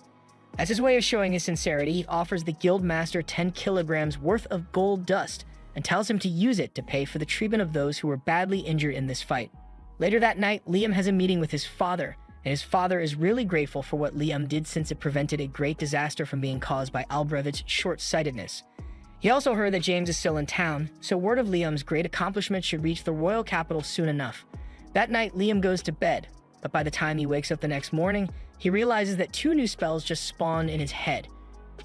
As his way of showing his sincerity, he offers the Guildmaster 10 kilograms worth of gold dust and tells him to use it to pay for the treatment of those who were badly injured in this fight. Later that night, Liam has a meeting with his father, and his father is really grateful for what Liam did since it prevented a great disaster from being caused by Albrecht's short-sightedness. He also heard that James is still in town, so word of Liam's great accomplishment should reach the royal capital soon enough. That night, Liam goes to bed, but by the time he wakes up the next morning, he realizes that 2 new spells just spawned in his head.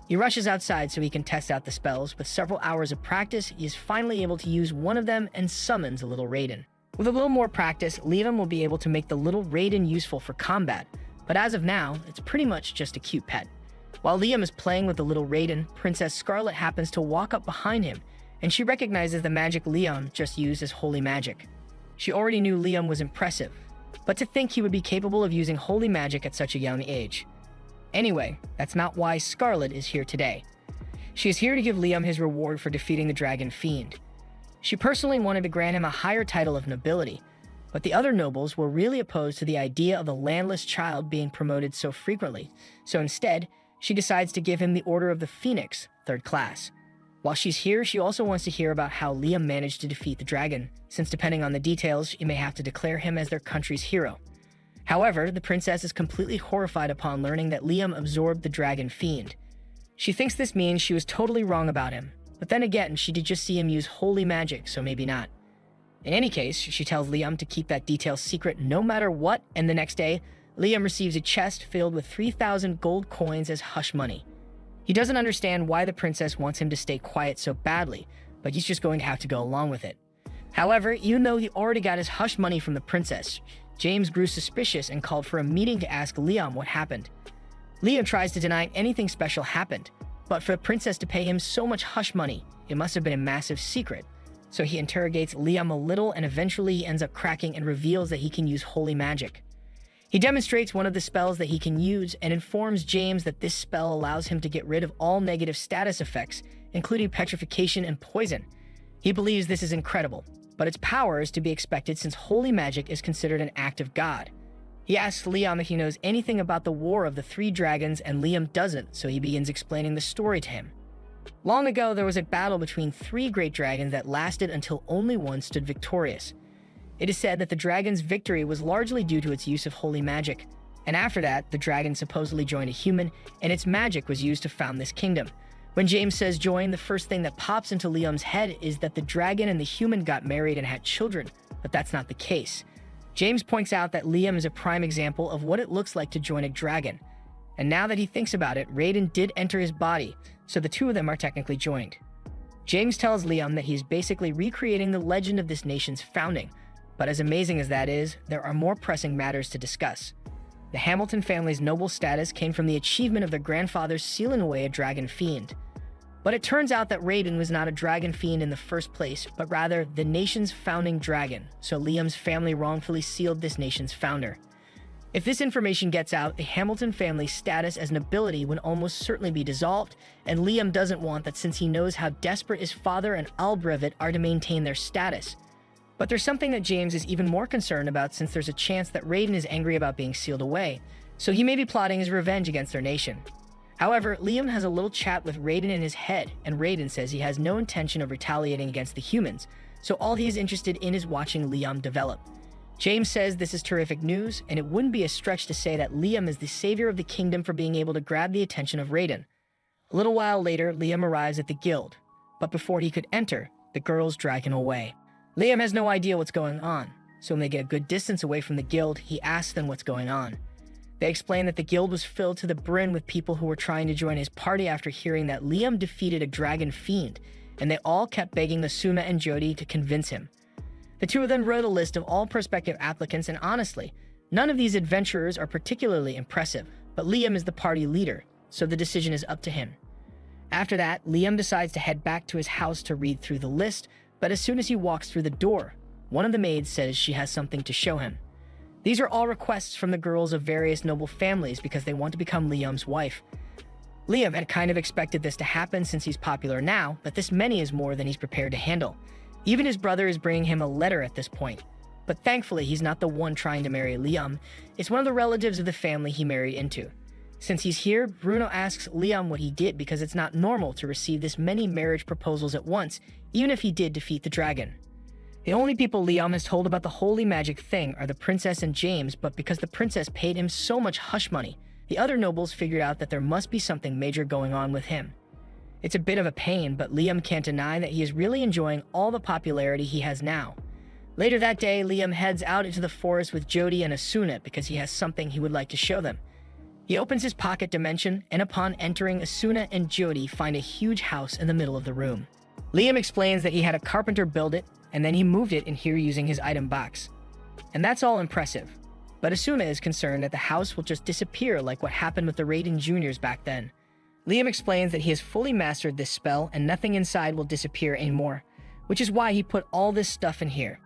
He rushes outside so he can test out the spells. With several hours of practice, he is finally able to use one of them and summons a little Raiden. With a little more practice, Liam will be able to make the little Raiden useful for combat, but as of now, it's pretty much just a cute pet. While Liam is playing with the little Raiden, Princess Scarlet happens to walk up behind him, and she recognizes the magic Liam just used as holy magic. She already knew Liam was impressive, but to think he would be capable of using holy magic at such a young age. Anyway, that's not why Scarlet is here today. She is here to give Liam his reward for defeating the Dragon Fiend. She personally wanted to grant him a higher title of nobility, but the other nobles were really opposed to the idea of the landless child being promoted so frequently, so instead, she decides to give him the Order of the Phoenix, 3rd class. While she's here, she also wants to hear about how Liam managed to defeat the dragon, since depending on the details, she may have to declare him as their country's hero. However, the princess is completely horrified upon learning that Liam absorbed the Dragon Fiend. She thinks this means she was totally wrong about him, but then again, she did just see him use holy magic, so maybe not. In any case, she tells Liam to keep that detail secret no matter what, and the next day, Liam receives a chest filled with 3,000 gold coins as hush money. He doesn't understand why the princess wants him to stay quiet so badly, but he's just going to have to go along with it. However, even though he already got his hush money from the princess, James grew suspicious and called for a meeting to ask Liam what happened. Liam tries to deny anything special happened, but for the princess to pay him so much hush money, it must have been a massive secret. So he interrogates Liam a little and eventually he ends up cracking and reveals that he can use holy magic. He demonstrates one of the spells that he can use and informs James that this spell allows him to get rid of all negative status effects, including petrification and poison. He believes this is incredible, but its power is to be expected since holy magic is considered an act of God. He asks Liam if he knows anything about the War of the Three Dragons, and Liam doesn't, so he begins explaining the story to him. Long ago, there was a battle between three great dragons that lasted until only one stood victorious. It is said that the dragon's victory was largely due to its use of holy magic, and after that, the dragon supposedly joined a human, and its magic was used to found this kingdom. When James says join, the first thing that pops into Liam's head is that the dragon and the human got married and had children, but that's not the case. James points out that Liam is a prime example of what it looks like to join a dragon, and now that he thinks about it, Raiden did enter his body, so the two of them are technically joined. James tells Liam that he's basically recreating the legend of this nation's founding, but as amazing as that is, there are more pressing matters to discuss. The Hamilton family's noble status came from the achievement of their grandfathers sealing away a dragon fiend. But it turns out that Raiden was not a dragon fiend in the first place, but rather the nation's founding dragon, so Liam's family wrongfully sealed this nation's founder. If this information gets out, the Hamilton family's status as nobility would almost certainly be dissolved, and Liam doesn't want that since he knows how desperate his father and Albrevet are to maintain their status. But there's something that James is even more concerned about since there's a chance that Raiden is angry about being sealed away, so he may be plotting his revenge against their nation. However, Liam has a little chat with Raiden in his head, and Raiden says he has no intention of retaliating against the humans, so all he is interested in is watching Liam develop. James says this is terrific news, and it wouldn't be a stretch to say that Liam is the savior of the kingdom for being able to grab the attention of Raiden. A little while later, Liam arrives at the guild, but before he could enter, the girls drag him away. Liam has no idea what's going on, so when they get a good distance away from the guild, he asks them what's going on. They explain that the guild was filled to the brim with people who were trying to join his party after hearing that Liam defeated a dragon fiend, and they all kept begging Asuna and Jody to convince him. The two of them wrote a list of all prospective applicants, and honestly, none of these adventurers are particularly impressive, but Liam is the party leader, so the decision is up to him. After that, Liam decides to head back to his house to read through the list, but as soon as he walks through the door, one of the maids says she has something to show him. These are all requests from the girls of various noble families because they want to become Liam's wife. Liam had kind of expected this to happen since he's popular now, but this many is more than he's prepared to handle. Even his brother is bringing him a letter at this point. But thankfully, he's not the one trying to marry Liam. It's one of the relatives of the family he married into. Since he's here, Bruno asks Liam what he did because it's not normal to receive this many marriage proposals at once, even if he did defeat the dragon. The only people Liam has told about the holy magic thing are the princess and James, but because the princess paid him so much hush money, the other nobles figured out that there must be something major going on with him. It's a bit of a pain, but Liam can't deny that he is really enjoying all the popularity he has now. Later that day, Liam heads out into the forest with Jody and Asuna because he has something he would like to show them. He opens his pocket dimension, and upon entering, Asuna and Jody find a huge house in the middle of the room. Liam explains that he had a carpenter build it, and then he moved it in here using his item box. And that's all impressive, but Asuna is concerned that the house will just disappear like what happened with the Raiden Juniors back then. Liam explains that he has fully mastered this spell and nothing inside will disappear anymore, which is why he put all this stuff in here.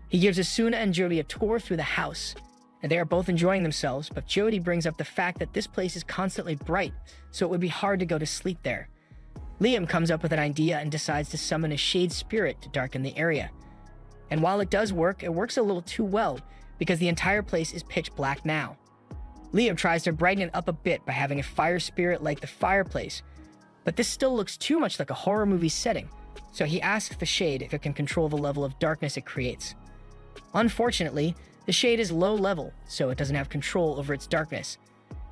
He gives Asuna and Jody a tour through the house, and they are both enjoying themselves, but Jody brings up the fact that this place is constantly bright, so it would be hard to go to sleep there. Liam comes up with an idea and decides to summon a shade spirit to darken the area. And while it does work, it works a little too well, because the entire place is pitch black now. Liam tries to brighten it up a bit by having a fire spirit light the fireplace, but this still looks too much like a horror movie setting, so he asks the shade if it can control the level of darkness it creates. Unfortunately, the shade is low level, so it doesn't have control over its darkness,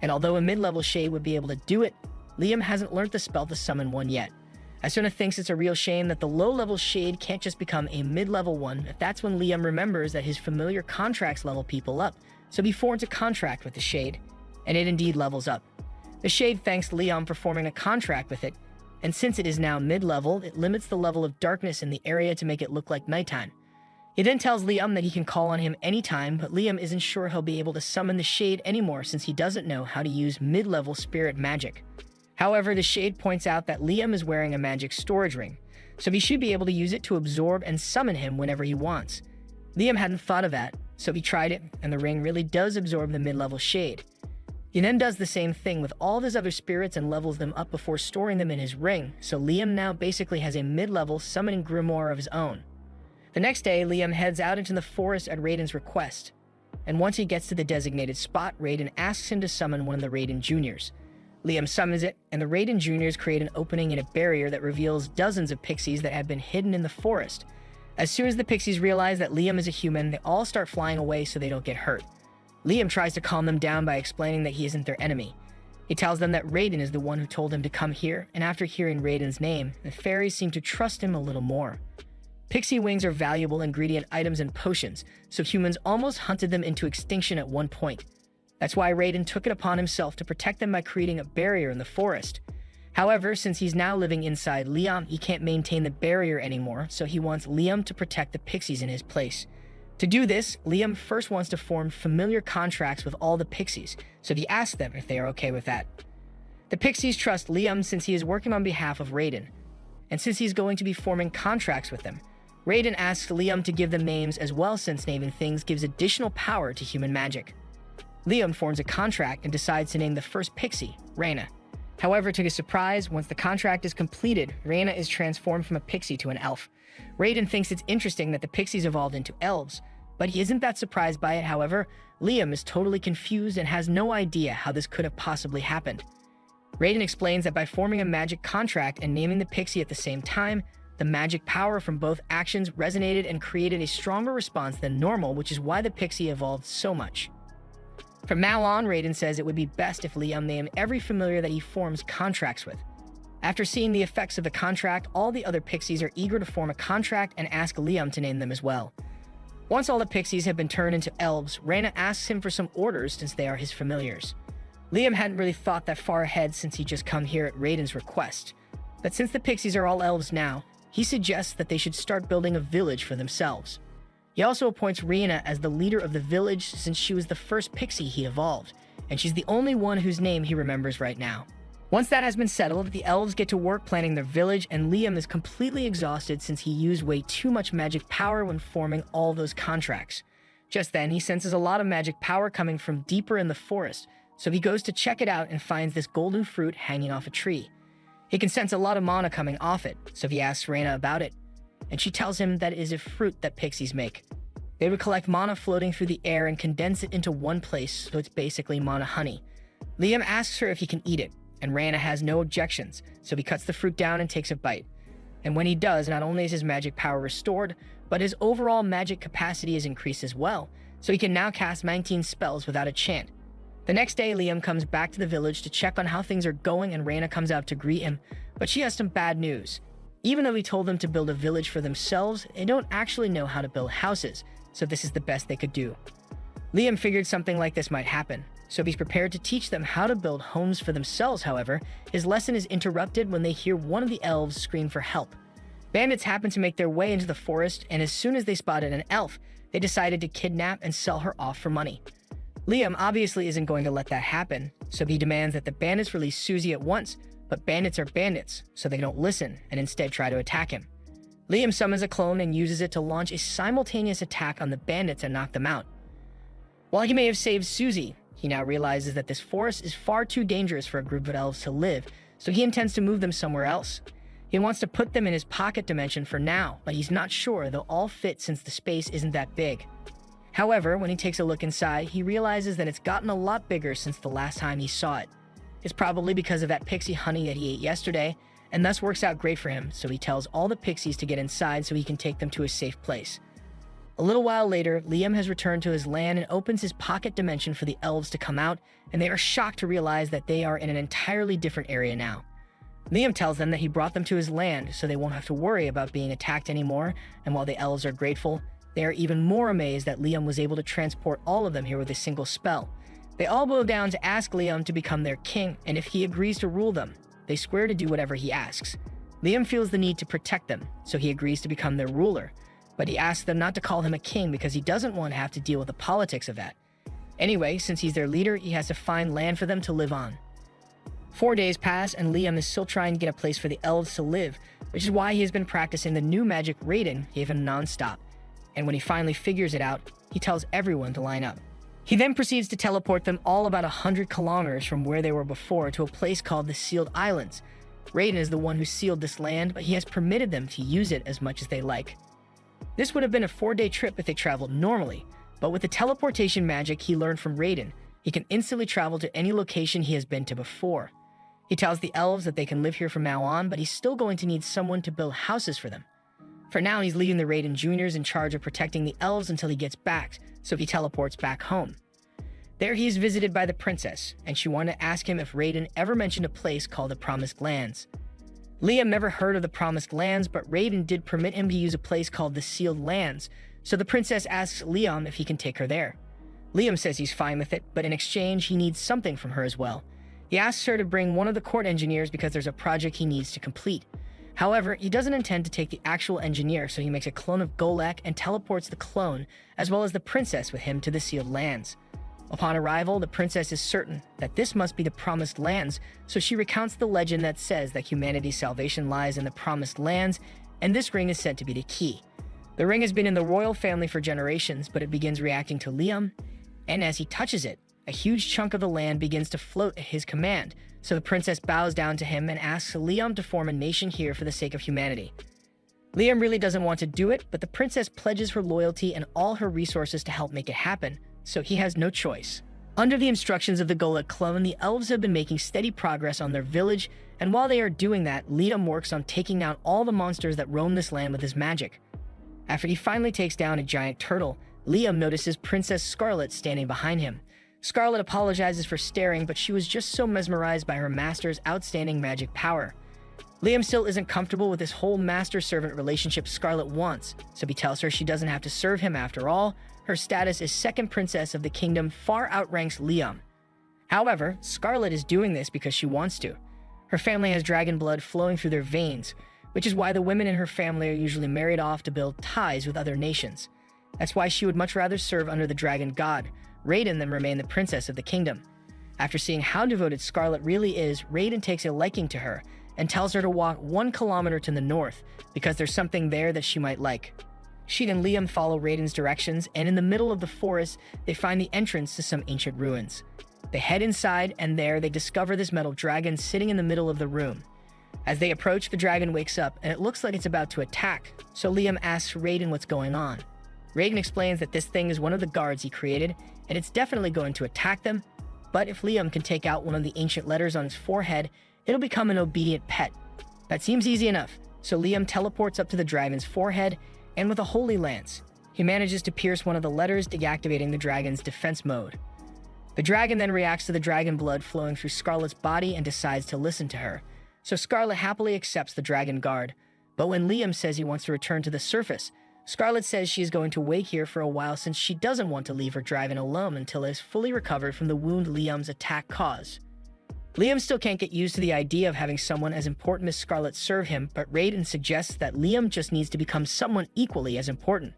and although a mid-level shade would be able to do it, Liam hasn't learned the spell to summon one yet. Asuna thinks it's a real shame that the low-level shade can't just become a mid-level one. That's when Liam remembers that his familiar contracts level people up, so he forms a contract with the shade, and it indeed levels up. The shade thanks Liam for forming a contract with it, and since it is now mid-level, it limits the level of darkness in the area to make it look like nighttime. He then tells Liam that he can call on him anytime, but Liam isn't sure he'll be able to summon the shade anymore since he doesn't know how to use mid-level spirit magic. However, the shade points out that Liam is wearing a magic storage ring, so he should be able to use it to absorb and summon him whenever he wants. Liam hadn't thought of that, So he tried it, and the ring really does absorb the mid-level shade. He then does the same thing with all of his other spirits and levels them up before storing them in his ring, so Liam now basically has a mid-level summoning grimoire of his own. The next day, Liam heads out into the forest at Raiden's request, and once he gets to the designated spot, Raiden asks him to summon one of the Raiden Juniors. Liam summons it, and the Raiden Juniors create an opening in a barrier that reveals dozens of pixies that had been hidden in the forest. As soon as the pixies realize that Liam is a human, they all start flying away so they don't get hurt. Liam tries to calm them down by explaining that he isn't their enemy. He tells them that Raiden is the one who told him to come here, and after hearing Raiden's name, the fairies seem to trust him a little more. Pixie wings are valuable ingredient items in potions, so humans almost hunted them into extinction at one point. That's why Raiden took it upon himself to protect them by creating a barrier in the forest. However, since he's now living inside Liam, he can't maintain the barrier anymore, so he wants Liam to protect the pixies in his place. To do this, Liam first wants to form familiar contracts with all the pixies, so he asks them if they are okay with that. The pixies trust Liam since he is working on behalf of Raiden, and since he's going to be forming contracts with them, Raiden asks Liam to give them names as well since naming things gives additional power to human magic. Liam forms a contract and decides to name the first pixie, Reina. However, to his surprise, once the contract is completed, Reina is transformed from a pixie to an elf. Raiden thinks it's interesting that the pixies evolved into elves, but he isn't that surprised by it. However, Liam is totally confused and has no idea how this could have possibly happened. Raiden explains that by forming a magic contract and naming the pixie at the same time, the magic power from both actions resonated and created a stronger response than normal, which is why the pixie evolved so much. From now on, Raiden says it would be best if Liam named every familiar that he forms contracts with. After seeing the effects of the contract, all the other pixies are eager to form a contract and ask Liam to name them as well. Once all the pixies have been turned into elves, Reina asks him for some orders since they are his familiars. Liam hadn't really thought that far ahead since he'd just come here at Raiden's request. But since the pixies are all elves now, he suggests that they should start building a village for themselves. He also appoints Reina as the leader of the village since she was the first pixie he evolved, and she's the only one whose name he remembers right now. Once that has been settled, the elves get to work planning their village, and Liam is completely exhausted since he used way too much magic power when forming all those contracts. Just then, he senses a lot of magic power coming from deeper in the forest, so he goes to check it out and finds this golden fruit hanging off a tree. He can sense a lot of mana coming off it, so he asks Reina about it, and she tells him that it is a fruit that pixies make. They would collect mana floating through the air and condense it into one place, so it's basically mana honey. Liam asks her if he can eat it, and Reina has no objections, so he cuts the fruit down and takes a bite. And when he does, not only is his magic power restored, but his overall magic capacity is increased as well, so he can now cast 19 spells without a chant. The next day, Liam comes back to the village to check on how things are going, and Reina comes out to greet him, but she has some bad news. Even though he told them to build a village for themselves, they don't actually know how to build houses, so this is the best they could do. Liam figured something like this might happen, so he's prepared to teach them how to build homes for themselves. However, his lesson is interrupted when they hear one of the elves scream for help. Bandits happen to make their way into the forest, and as soon as they spotted an elf, they decided to kidnap and sell her off for money. Liam obviously isn't going to let that happen, so he demands that the bandits release Susie at once, but bandits are bandits, so they don't listen and instead try to attack him. Liam summons a clone and uses it to launch a simultaneous attack on the bandits and knock them out. While he may have saved Susie, he now realizes that this forest is far too dangerous for a group of elves to live, so he intends to move them somewhere else. He wants to put them in his pocket dimension for now, but he's not sure they'll all fit since the space isn't that big. However, when he takes a look inside, he realizes that it's gotten a lot bigger since the last time he saw it. It's probably because of that pixie honey that he ate yesterday, and thus works out great for him, so he tells all the pixies to get inside so he can take them to a safe place. A little while later, Liam has returned to his land and opens his pocket dimension for the elves to come out, and they are shocked to realize that they are in an entirely different area now. Liam tells them that he brought them to his land so they won't have to worry about being attacked anymore, and while the elves are grateful, they are even more amazed that Liam was able to transport all of them here with a single spell. They all bow down to ask Liam to become their king, and if he agrees to rule them, they swear to do whatever he asks. Liam feels the need to protect them, so he agrees to become their ruler, but he asks them not to call him a king because he doesn't want to have to deal with the politics of that. Anyway, since he's their leader, he has to find land for them to live on. 4 days pass, and Liam is still trying to get a place for the elves to live, which is why he has been practicing the new magic Raiden gave him non-stop. and when he finally figures it out, he tells everyone to line up. He then proceeds to teleport them all about 100 kilometers from where they were before to a place called the Sealed Islands. Raiden is the one who sealed this land, but he has permitted them to use it as much as they like. This would have been a 4-day trip if they traveled normally, but with the teleportation magic he learned from Raiden, he can instantly travel to any location he has been to before. He tells the elves that they can live here from now on, but he's still going to need someone to build houses for them. For now, he's leaving the Raiden Juniors in charge of protecting the elves until he gets back, so he teleports back home. There he is visited by the princess, and she wanted to ask him if Raiden ever mentioned a place called the Promised Lands. Liam never heard of the Promised Lands, but Raiden did permit him to use a place called the Sealed Lands, so the princess asks Liam if he can take her there. Liam says he's fine with it, but in exchange, he needs something from her as well. He asks her to bring one of the court engineers because there's a project he needs to complete. However, he doesn't intend to take the actual engineer, so he makes a clone of Golek and teleports the clone, as well as the princess with him to the Sealed Lands. Upon arrival, the princess is certain that this must be the Promised Lands, so she recounts the legend that says that humanity's salvation lies in the Promised Lands, and this ring is said to be the key. The ring has been in the royal family for generations, but it begins reacting to Liam, and as he touches it, a huge chunk of the land begins to float at his command, so the princess bows down to him and asks Liam to form a nation here for the sake of humanity. Liam really doesn't want to do it, but the princess pledges her loyalty and all her resources to help make it happen, so he has no choice. Under the instructions of the Golek clone, the elves have been making steady progress on their village, and while they are doing that, Liam works on taking down all the monsters that roam this land with his magic. After he finally takes down a giant turtle, Liam notices Princess Scarlet standing behind him. Scarlet apologizes for staring, but she was just so mesmerized by her master's outstanding magic power. Liam still isn't comfortable with this whole master-servant relationship Scarlet wants, so he tells her she doesn't have to serve him after all. Her status as second princess of the kingdom far outranks Liam. However, Scarlet is doing this because she wants to. Her family has dragon blood flowing through their veins, which is why the women in her family are usually married off to build ties with other nations. That's why she would much rather serve under the dragon god, Raiden, than remain the princess of the kingdom. After seeing how devoted Scarlet really is, Raiden takes a liking to her and tells her to walk 1 kilometer to the north because there's something there that she might like. She and Liam follow Raiden's directions, and in the middle of the forest, they find the entrance to some ancient ruins. They head inside, and there they discover this metal dragon sitting in the middle of the room. As they approach, the dragon wakes up, and it looks like it's about to attack, so Liam asks Raiden what's going on. Raiden explains that this thing is one of the guards he created, and it's definitely going to attack them, but if Liam can take out one of the ancient letters on his forehead, it'll become an obedient pet. That seems easy enough, so Liam teleports up to the dragon's forehead, and with a holy lance, he manages to pierce one of the letters, deactivating the dragon's defense mode. The dragon then reacts to the dragon blood flowing through Scarlet's body and decides to listen to her, so Scarlet happily accepts the dragon guard. But when Liam says he wants to return to the surface, Scarlet says she is going to wait here for a while since she doesn't want to leave her dragon alone until it is fully recovered from the wound Liam's attack caused. Liam still can't get used to the idea of having someone as important as Scarlet serve him, but Raiden suggests that Liam just needs to become someone equally as important.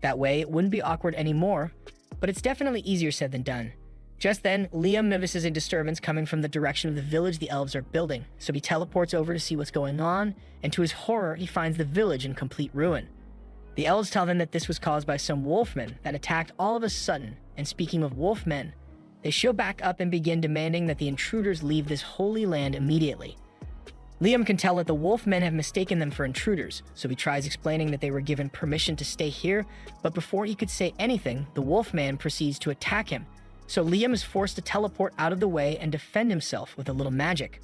That way, it wouldn't be awkward anymore, but it's definitely easier said than done. Just then, Liam notices a disturbance coming from the direction of the village the elves are building, so he teleports over to see what's going on, and to his horror, he finds the village in complete ruin. The elves tell them that this was caused by some wolfmen that attacked all of a sudden, and speaking of wolfmen, they show back up and begin demanding that the intruders leave this holy land immediately. Liam can tell that the wolfmen have mistaken them for intruders, so he tries explaining that they were given permission to stay here, but before he could say anything, the wolfman proceeds to attack him, so Liam is forced to teleport out of the way and defend himself with a little magic.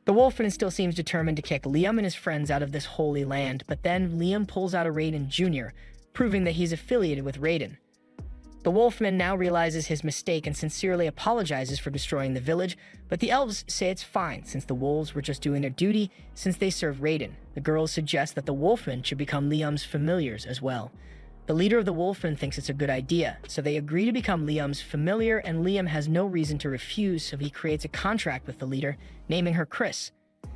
The wolfman still seems determined to kick Liam and his friends out of this holy land, but then Liam pulls out a Raiden Jr., proving that he's affiliated with Raiden. The wolfman now realizes his mistake and sincerely apologizes for destroying the village, but the elves say it's fine since the wolves were just doing their duty since they serve Raiden. The girls suggest that the wolfman should become Liam's familiars as well. The leader of the wolfmen thinks it's a good idea, so they agree to become Liam's familiar, and Liam has no reason to refuse, so he creates a contract with the leader, naming her Chris.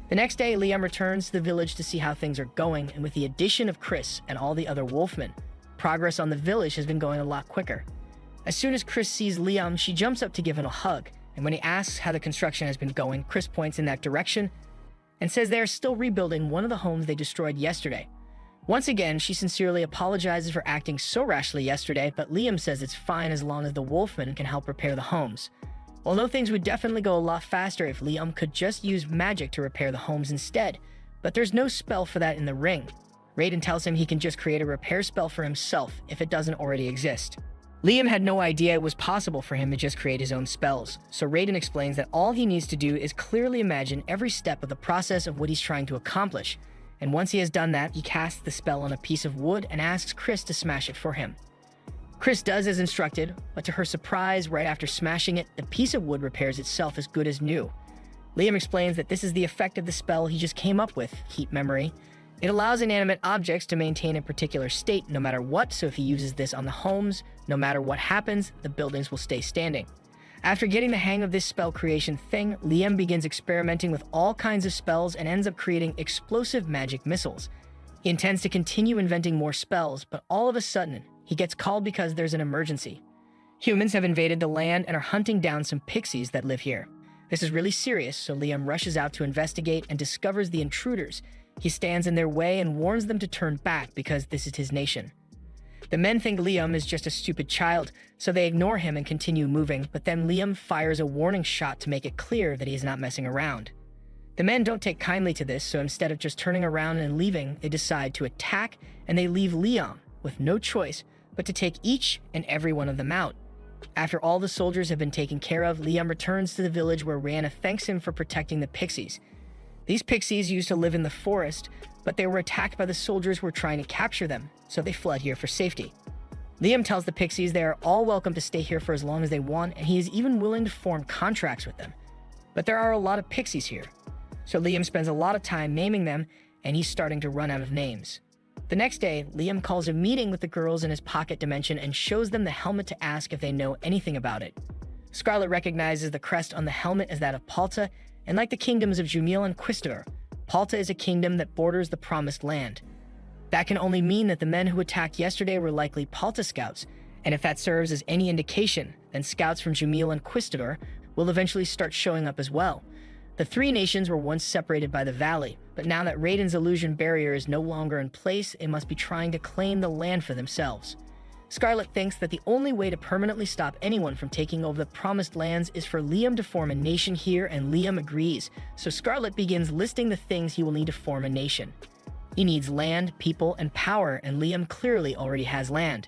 The next day, Liam returns to the village to see how things are going, and with the addition of Chris and all the other wolfmen, progress on the village has been going a lot quicker. As soon as Chris sees Liam, she jumps up to give him a hug, and when he asks how the construction has been going, Chris points in that direction and says they are still rebuilding one of the homes they destroyed yesterday. Once again, she sincerely apologizes for acting so rashly yesterday, but Liam says it's fine as long as the Wolfman can help repair the homes. Although things would definitely go a lot faster if Liam could just use magic to repair the homes instead, but there's no spell for that in the ring. Raiden tells him he can just create a repair spell for himself if it doesn't already exist. Liam had no idea it was possible for him to just create his own spells, so Raiden explains that all he needs to do is clearly imagine every step of the process of what he's trying to accomplish, and once he has done that, he casts the spell on a piece of wood and asks Chris to smash it for him. Chris does as instructed, but to her surprise, right after smashing it, the piece of wood repairs itself as good as new. Liam explains that this is the effect of the spell he just came up with, Keep Memory. It allows inanimate objects to maintain a particular state no matter what, so if he uses this on the homes, no matter what happens, the buildings will stay standing. After getting the hang of this spell creation thing, Liam begins experimenting with all kinds of spells and ends up creating explosive magic missiles. He intends to continue inventing more spells, but all of a sudden, he gets called because there's an emergency. Humans have invaded the land and are hunting down some pixies that live here. This is really serious, so Liam rushes out to investigate and discovers the intruders. He stands in their way and warns them to turn back because this is his nation. The men think Liam is just a stupid child, so they ignore him and continue moving, but then Liam fires a warning shot to make it clear that he is not messing around. The men don't take kindly to this, so instead of just turning around and leaving, they decide to attack, and they leave Liam with no choice but to take each and every one of them out. After all the soldiers have been taken care of, Liam returns to the village where Rihanna thanks him for protecting the pixies. These pixies used to live in the forest, but they were attacked by the soldiers who were trying to capture them, so they fled here for safety. Liam tells the pixies they are all welcome to stay here for as long as they want, and he is even willing to form contracts with them. But there are a lot of pixies here, so Liam spends a lot of time naming them, and he's starting to run out of names. The next day, Liam calls a meeting with the girls in his pocket dimension and shows them the helmet to ask if they know anything about it. Scarlet recognizes the crest on the helmet as that of Palta, and like the kingdoms of Jumil and Quistador, Palta is a kingdom that borders the Promised Land. That can only mean that the men who attacked yesterday were likely Palta scouts, and if that serves as any indication, then scouts from Jumil and Quistador will eventually start showing up as well. The three nations were once separated by the valley, but now that Raiden's illusion barrier is no longer in place, they must be trying to claim the land for themselves. Scarlet thinks that the only way to permanently stop anyone from taking over the Promised Lands is for Liam to form a nation here, and Liam agrees, so Scarlet begins listing the things he will need to form a nation. He needs land, people, and power, and Liam clearly already has land.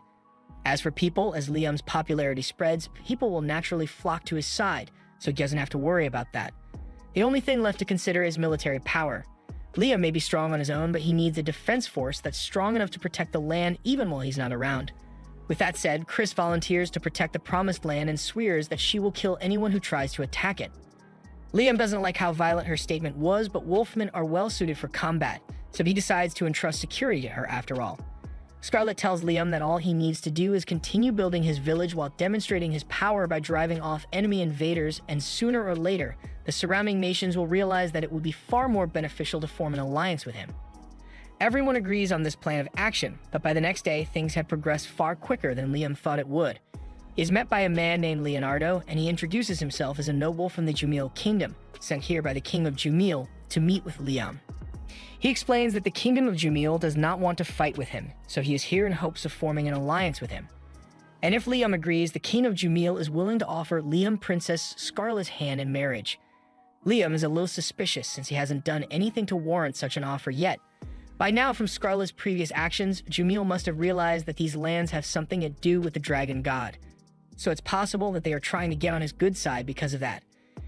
As for people, as Liam's popularity spreads, people will naturally flock to his side, so he doesn't have to worry about that. The only thing left to consider is military power. Liam may be strong on his own, but he needs a defense force that's strong enough to protect the land even while he's not around. With that said, Chris volunteers to protect the Promised Land and swears that she will kill anyone who tries to attack it. Liam doesn't like how violent her statement was, but Wolfmen are well suited for combat, so he decides to entrust security to her after all. Scarlet tells Liam that all he needs to do is continue building his village while demonstrating his power by driving off enemy invaders, and sooner or later, the surrounding nations will realize that it would be far more beneficial to form an alliance with him. Everyone agrees on this plan of action, but by the next day, things had progressed far quicker than Liam thought it would. He is met by a man named Leonardo, and he introduces himself as a noble from the Jumil kingdom, sent here by the king of Jumil to meet with Liam. He explains that the kingdom of Jumil does not want to fight with him, so he is here in hopes of forming an alliance with him. And if Liam agrees, the king of Jumil is willing to offer Liam Princess Scarlet's hand in marriage. Liam is a little suspicious since he hasn't done anything to warrant such an offer yet. By now, from Scarlet's previous actions, Jumil must have realized that these lands have something to do with the dragon god. So it's possible that they are trying to get on his good side because of that.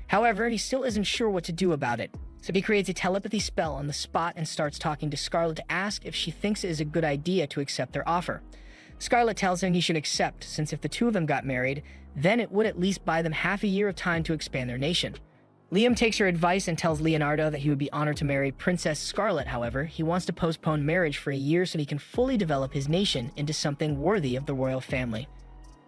However, he still isn't sure what to do about it, so he creates a telepathy spell on the spot and starts talking to Scarlet to ask if she thinks it is a good idea to accept their offer. Scarlet tells him he should accept, since if the two of them got married, then it would at least buy them half a year of time to expand their nation. Liam takes her advice and tells Leonardo that he would be honored to marry Princess Scarlet. However, he wants to postpone marriage for a year so he can fully develop his nation into something worthy of the royal family.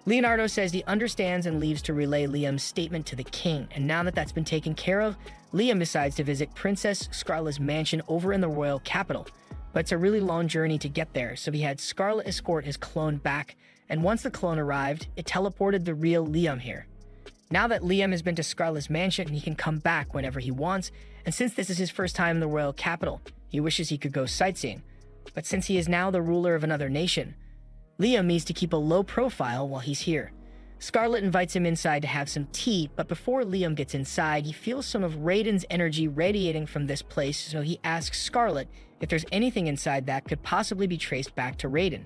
Leonardo says he understands and leaves to relay Liam's statement to the king, and now that that's been taken care of, Liam decides to visit Princess Scarlet's mansion over in the royal capital. But it's a really long journey to get there, so he had Scarlet escort his clone back, and once the clone arrived, it teleported the real Liam here. Now that Liam has been to Scarlet's mansion, he can come back whenever he wants, and since this is his first time in the royal capital, he wishes he could go sightseeing. But since he is now the ruler of another nation, Liam needs to keep a low profile while he's here. Scarlet invites him inside to have some tea, but before Liam gets inside, he feels some of Raiden's energy radiating from this place, so he asks Scarlet if there's anything inside that could possibly be traced back to Raiden.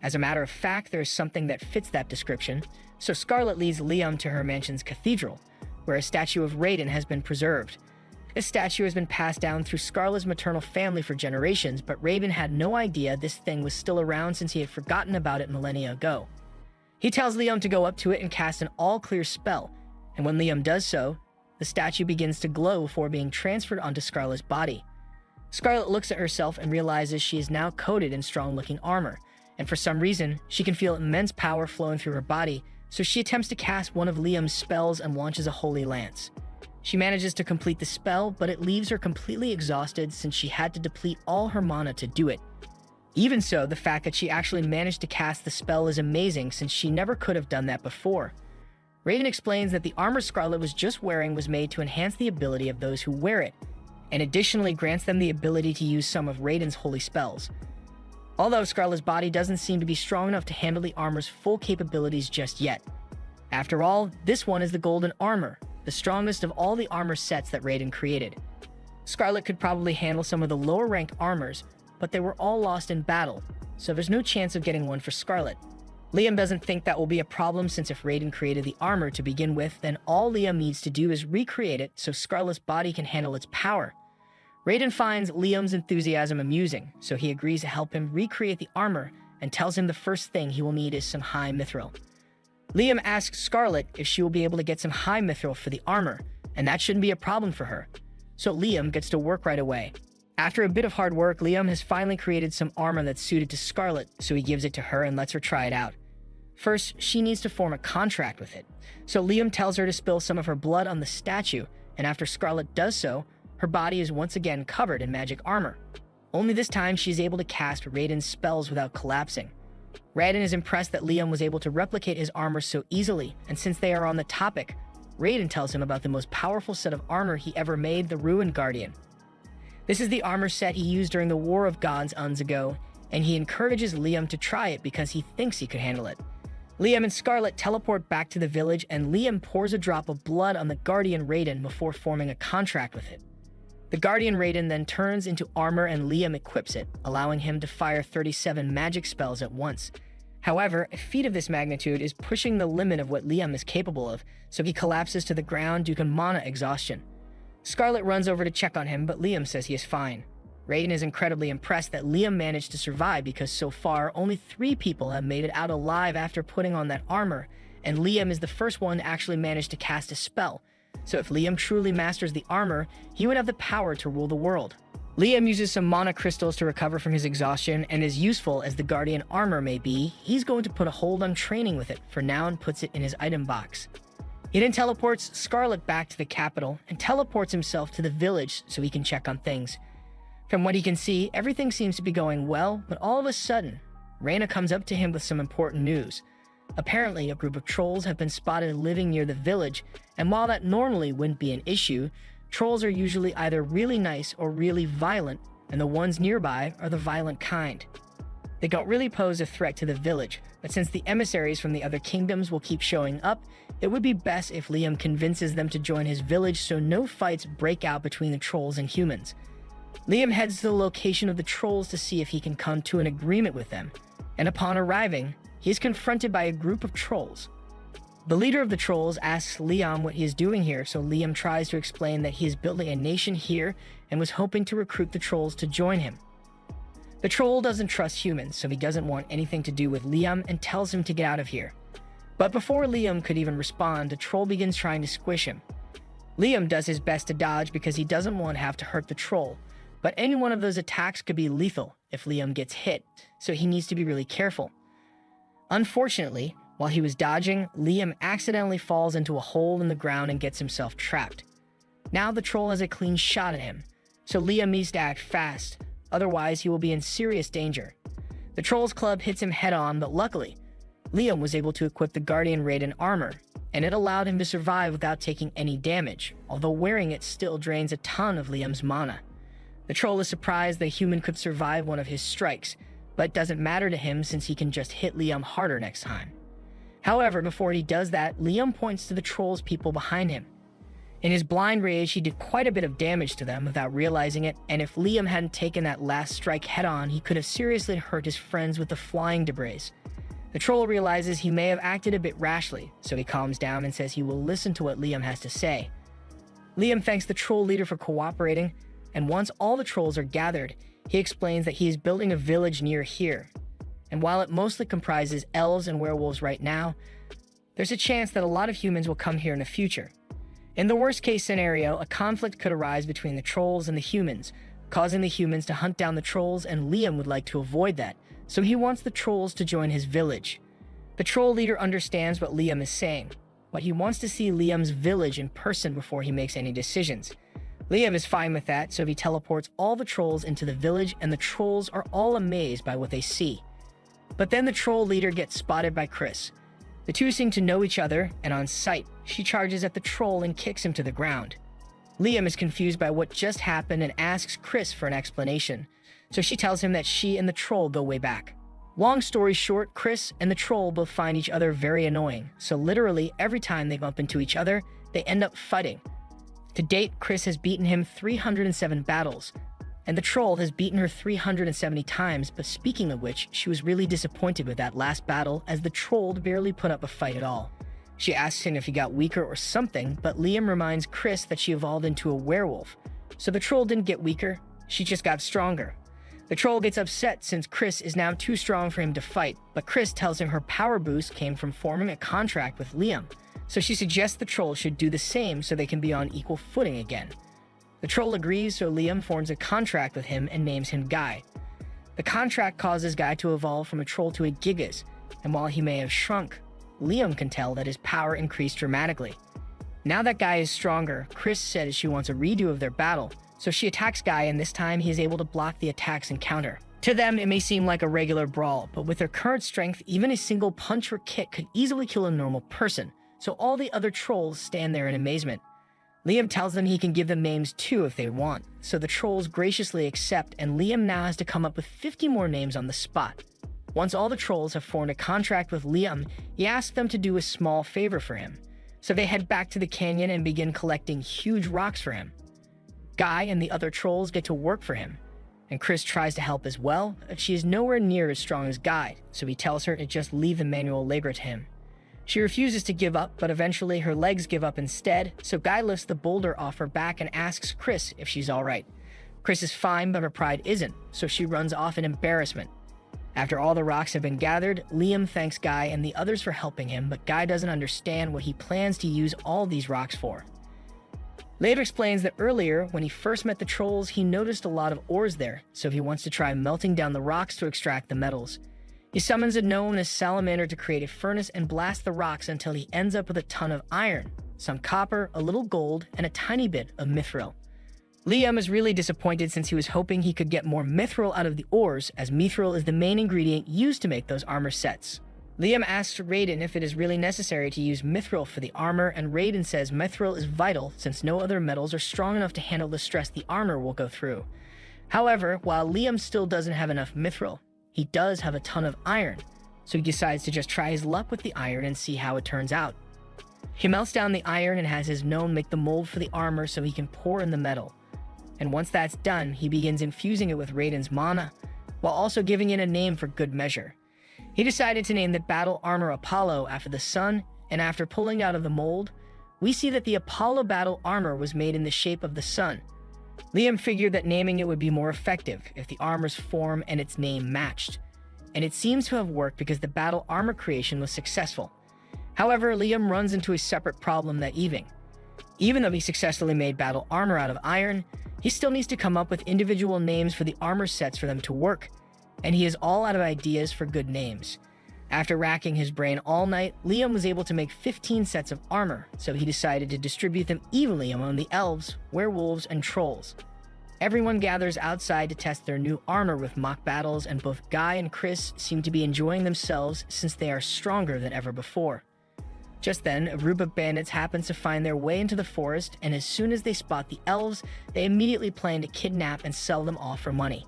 As a matter of fact, there's something that fits that description, so Scarlet leads Liam to her mansion's cathedral, where a statue of Raiden has been preserved. This statue has been passed down through Scarlet's maternal family for generations, but Raiden had no idea this thing was still around since he had forgotten about it millennia ago. He tells Liam to go up to it and cast an all-clear spell, and when Liam does so, the statue begins to glow before being transferred onto Scarlet's body. Scarlet looks at herself and realizes she is now coated in strong-looking armor, and for some reason, she can feel immense power flowing through her body, so she attempts to cast one of Liam's spells and launches a holy lance. She manages to complete the spell, but it leaves her completely exhausted since she had to deplete all her mana to do it. Even so, the fact that she actually managed to cast the spell is amazing since she never could have done that before. Raiden explains that the armor Scarlet was just wearing was made to enhance the ability of those who wear it, and additionally grants them the ability to use some of Raiden's holy spells. Although Scarlet's body doesn't seem to be strong enough to handle the armor's full capabilities just yet. After all, this one is the golden armor, the strongest of all the armor sets that Raiden created. Scarlet could probably handle some of the lower-ranked armors, but they were all lost in battle, so there's no chance of getting one for Scarlet. Liam doesn't think that will be a problem since if Raiden created the armor to begin with, then all Liam needs to do is recreate it so Scarlet's body can handle its power. Raiden finds Liam's enthusiasm amusing, so he agrees to help him recreate the armor and tells him the first thing he will need is some high mithril. Liam asks Scarlet if she will be able to get some high mithril for the armor, and that shouldn't be a problem for her. So Liam gets to work right away. After a bit of hard work, Liam has finally created some armor that's suited to Scarlet, so he gives it to her and lets her try it out. First, she needs to form a contract with it, so Liam tells her to spill some of her blood on the statue, and after Scarlet does so, her body is once again covered in magic armor. Only this time she is able to cast Raiden's spells without collapsing. Raiden is impressed that Liam was able to replicate his armor so easily, and since they are on the topic, Raiden tells him about the most powerful set of armor he ever made, the Ruin Guardian. This is the armor set he used during the War of Gods eons ago, and he encourages Liam to try it because he thinks he could handle it. Liam and Scarlet teleport back to the village, and Liam pours a drop of blood on the Guardian Raiden before forming a contract with it. The Guardian Raiden then turns into armor and Liam equips it, allowing him to fire 37 magic spells at once. However, a feat of this magnitude is pushing the limit of what Liam is capable of, so he collapses to the ground due to mana exhaustion. Scarlet runs over to check on him, but Liam says he is fine. Raiden is incredibly impressed that Liam managed to survive because so far, only 3 people have made it out alive after putting on that armor, and Liam is the first one to actually manage to cast a spell. So if Liam truly masters the armor, he would have the power to rule the world. Liam uses some mana crystals to recover from his exhaustion, and as useful as the Guardian armor may be, he's going to put a hold on training with it for now and puts it in his item box. He then teleports Scarlet back to the capital and teleports himself to the village so he can check on things. From what he can see, everything seems to be going well, but all of a sudden, Reina comes up to him with some important news. Apparently, a group of trolls have been spotted living near the village, and while that normally wouldn't be an issue, trolls are usually either really nice or really violent, and the ones nearby are the violent kind. They don't really pose a threat to the village, but since the emissaries from the other kingdoms will keep showing up, it would be best if Liam convinces them to join his village so no fights break out between the trolls and humans. Liam heads to the location of the trolls to see if he can come to an agreement with them, and upon arriving, he is confronted by a group of trolls. The leader of the trolls asks Liam what he is doing here, so Liam tries to explain that he is building a nation here and was hoping to recruit the trolls to join him. The troll doesn't trust humans, so he doesn't want anything to do with Liam and tells him to get out of here. But before Liam could even respond, the troll begins trying to squish him. Liam does his best to dodge because he doesn't want to have to hurt the troll, but any one of those attacks could be lethal if Liam gets hit, so he needs to be really careful. Unfortunately, while he was dodging, Liam accidentally falls into a hole in the ground and gets himself trapped. Now the troll has a clean shot at him, so Liam needs to act fast, otherwise he will be in serious danger. The troll's club hits him head-on, but luckily, Liam was able to equip the Guardian Raiden armor, and it allowed him to survive without taking any damage, although wearing it still drains a ton of Liam's mana. The troll is surprised the human could survive one of his strikes, but it doesn't matter to him since he can just hit Liam harder next time. However, before he does that, Liam points to the troll's people behind him. In his blind rage, he did quite a bit of damage to them without realizing it, and if Liam hadn't taken that last strike head-on, he could have seriously hurt his friends with the flying debris. The troll realizes he may have acted a bit rashly, so he calms down and says he will listen to what Liam has to say. Liam thanks the troll leader for cooperating, and once all the trolls are gathered, he explains that he is building a village near here. And while it mostly comprises elves and werewolves right now, there's a chance that a lot of humans will come here in the future. In the worst-case scenario, a conflict could arise between the trolls and the humans, causing the humans to hunt down the trolls, and Liam would like to avoid that, so he wants the trolls to join his village. The troll leader understands what Liam is saying, but he wants to see Liam's village in person before he makes any decisions. Liam is fine with that, so he teleports all the trolls into the village, and the trolls are all amazed by what they see. But then the troll leader gets spotted by Chris. The two seem to know each other, and on sight, she charges at the troll and kicks him to the ground. Liam is confused by what just happened and asks Chris for an explanation, so she tells him that she and the troll go way back. Long story short, Chris and the troll both find each other very annoying, so literally every time they bump into each other, they end up fighting. To date, Chris has beaten him 307 battles, and the troll has beaten her 370 times, but speaking of which, she was really disappointed with that last battle as the troll barely put up a fight at all. She asks him if he got weaker or something, but Liam reminds Chris that she evolved into a werewolf, so the troll didn't get weaker, she just got stronger. The troll gets upset since Chris is now too strong for him to fight, but Chris tells him her power boost came from forming a contract with Liam, so she suggests the troll should do the same so they can be on equal footing again. The troll agrees, so Liam forms a contract with him and names him Guy. The contract causes Guy to evolve from a troll to a gigas, and while he may have shrunk, Liam can tell that his power increased dramatically. Now that Guy is stronger, Chris says she wants a redo of their battle, so she attacks Guy, and this time he is able to block the attacks and counter. To them, it may seem like a regular brawl, but with their current strength, even a single punch or kick could easily kill a normal person, so all the other trolls stand there in amazement. Liam tells them he can give them names too if they want, so the trolls graciously accept, and Liam now has to come up with 50 more names on the spot. Once all the trolls have formed a contract with Liam, he asks them to do a small favor for him, so they head back to the canyon and begin collecting huge rocks for him. Guy and the other trolls get to work for him, and Chris tries to help as well, but she is nowhere near as strong as Guy, so he tells her to just leave the manual labor to him. She refuses to give up, but eventually her legs give up instead, so Guy lifts the boulder off her back and asks Chris if she's alright. Chris is fine, but her pride isn't, so she runs off in embarrassment. After all the rocks have been gathered, Liam thanks Guy and the others for helping him, but Guy doesn't understand what he plans to use all these rocks for. Later explains that earlier, when he first met the trolls, he noticed a lot of ores there, so he wants to try melting down the rocks to extract the metals. He summons a gnome and a salamander to create a furnace and blast the rocks until he ends up with a ton of iron, some copper, a little gold, and a tiny bit of mithril. Liam is really disappointed since he was hoping he could get more mithril out of the ores, as mithril is the main ingredient used to make those armor sets. Liam asks Raiden if it is really necessary to use mithril for the armor, and Raiden says mithril is vital since no other metals are strong enough to handle the stress the armor will go through. However, while Liam still doesn't have enough mithril, he does have a ton of iron, so he decides to just try his luck with the iron and see how it turns out. He melts down the iron and has his gnome make the mold for the armor so he can pour in the metal. And once that's done, he begins infusing it with Raiden's mana, while also giving it a name for good measure. He decided to name the battle armor Apollo after the sun, and after pulling out of the mold, we see that the Apollo battle armor was made in the shape of the sun. Liam figured that naming it would be more effective if the armor's form and its name matched, and it seems to have worked because the battle armor creation was successful. However, Liam runs into a separate problem that evening. Even though he successfully made battle armor out of iron, he still needs to come up with individual names for the armor sets for them to work, and he is all out of ideas for good names. After racking his brain all night, Liam was able to make 15 sets of armor, so he decided to distribute them evenly among the elves, werewolves, and trolls. Everyone gathers outside to test their new armor with mock battles, and both Guy and Chris seem to be enjoying themselves since they are stronger than ever before. Just then, a group of bandits happens to find their way into the forest, and as soon as they spot the elves, they immediately plan to kidnap and sell them off for money.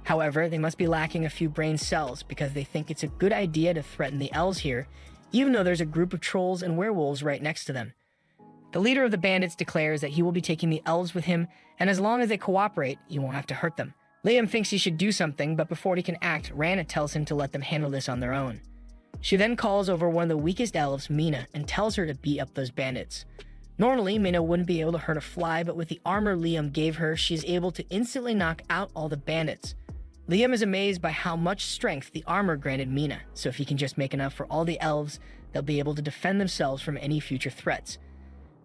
However, they must be lacking a few brain cells because they think it's a good idea to threaten the elves here, even though there's a group of trolls and werewolves right next to them. The leader of the bandits declares that he will be taking the elves with him, and as long as they cooperate, he won't have to hurt them. Liam thinks he should do something, but before he can act, Rana tells him to let them handle this on their own. She then calls over one of the weakest elves, Mina, and tells her to beat up those bandits. Normally, Mina wouldn't be able to hurt a fly, but with the armor Liam gave her, she is able to instantly knock out all the bandits. Liam is amazed by how much strength the armor granted Mina, so if he can just make enough for all the elves, they'll be able to defend themselves from any future threats.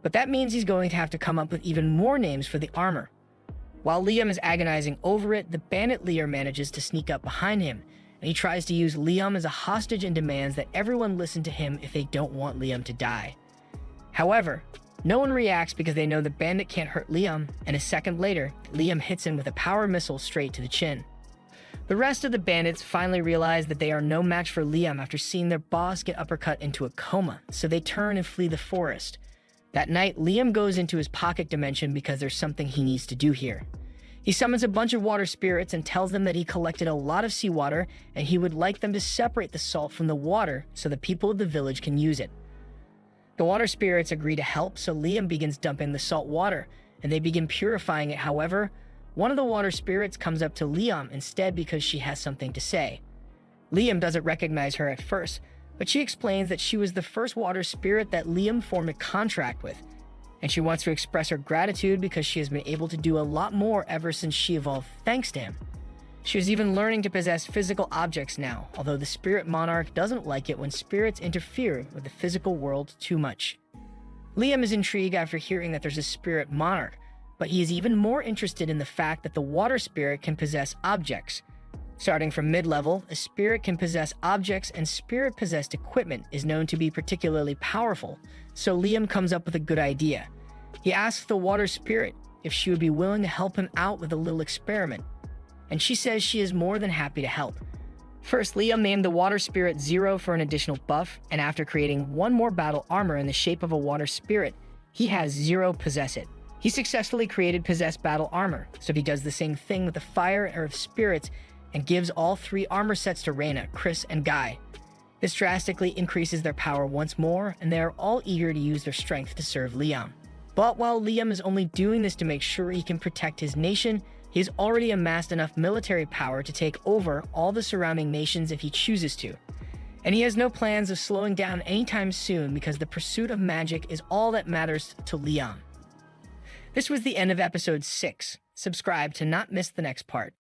But that means he's going to have to come up with even more names for the armor. While Liam is agonizing over it, the bandit leader manages to sneak up behind him, and he tries to use Liam as a hostage and demands that everyone listen to him if they don't want Liam to die. However, no one reacts because they know the bandit can't hurt Liam, and a second later, Liam hits him with a power missile straight to the chin. The rest of the bandits finally realize that they are no match for Liam after seeing their boss get uppercut into a coma, so they turn and flee the forest. That night, Liam goes into his pocket dimension because there's something he needs to do here. He summons a bunch of water spirits and tells them that he collected a lot of seawater and he would like them to separate the salt from the water so the people of the village can use it. The water spirits agree to help, so Liam begins dumping the salt water and they begin purifying it. However, one of the water spirits comes up to Liam instead because she has something to say. Liam doesn't recognize her at first, but she explains that she was the first water spirit that Liam formed a contract with, and she wants to express her gratitude because she has been able to do a lot more ever since she evolved thanks to him. She is even learning to possess physical objects now, although the spirit monarch doesn't like it when spirits interfere with the physical world too much. Liam is intrigued after hearing that there's a spirit monarch, but he is even more interested in the fact that the water spirit can possess objects. Starting from mid-level, a spirit can possess objects, and spirit-possessed equipment is known to be particularly powerful, so Liam comes up with a good idea. He asks the water spirit if she would be willing to help him out with a little experiment, and she says she is more than happy to help. First, Liam named the water spirit Zero for an additional buff, and after creating one more battle armor in the shape of a water spirit, he has Zero possess it. He successfully created possessed battle armor, so he does the same thing with the fire and earth spirits and gives all three armor sets to Reyna, Chris, and Guy. This drastically increases their power once more, and they are all eager to use their strength to serve Liam. But while Liam is only doing this to make sure he can protect his nation, he has already amassed enough military power to take over all the surrounding nations if he chooses to. And he has no plans of slowing down anytime soon because the pursuit of magic is all that matters to Liam. This was the end of episode 6. Subscribe to not miss the next part.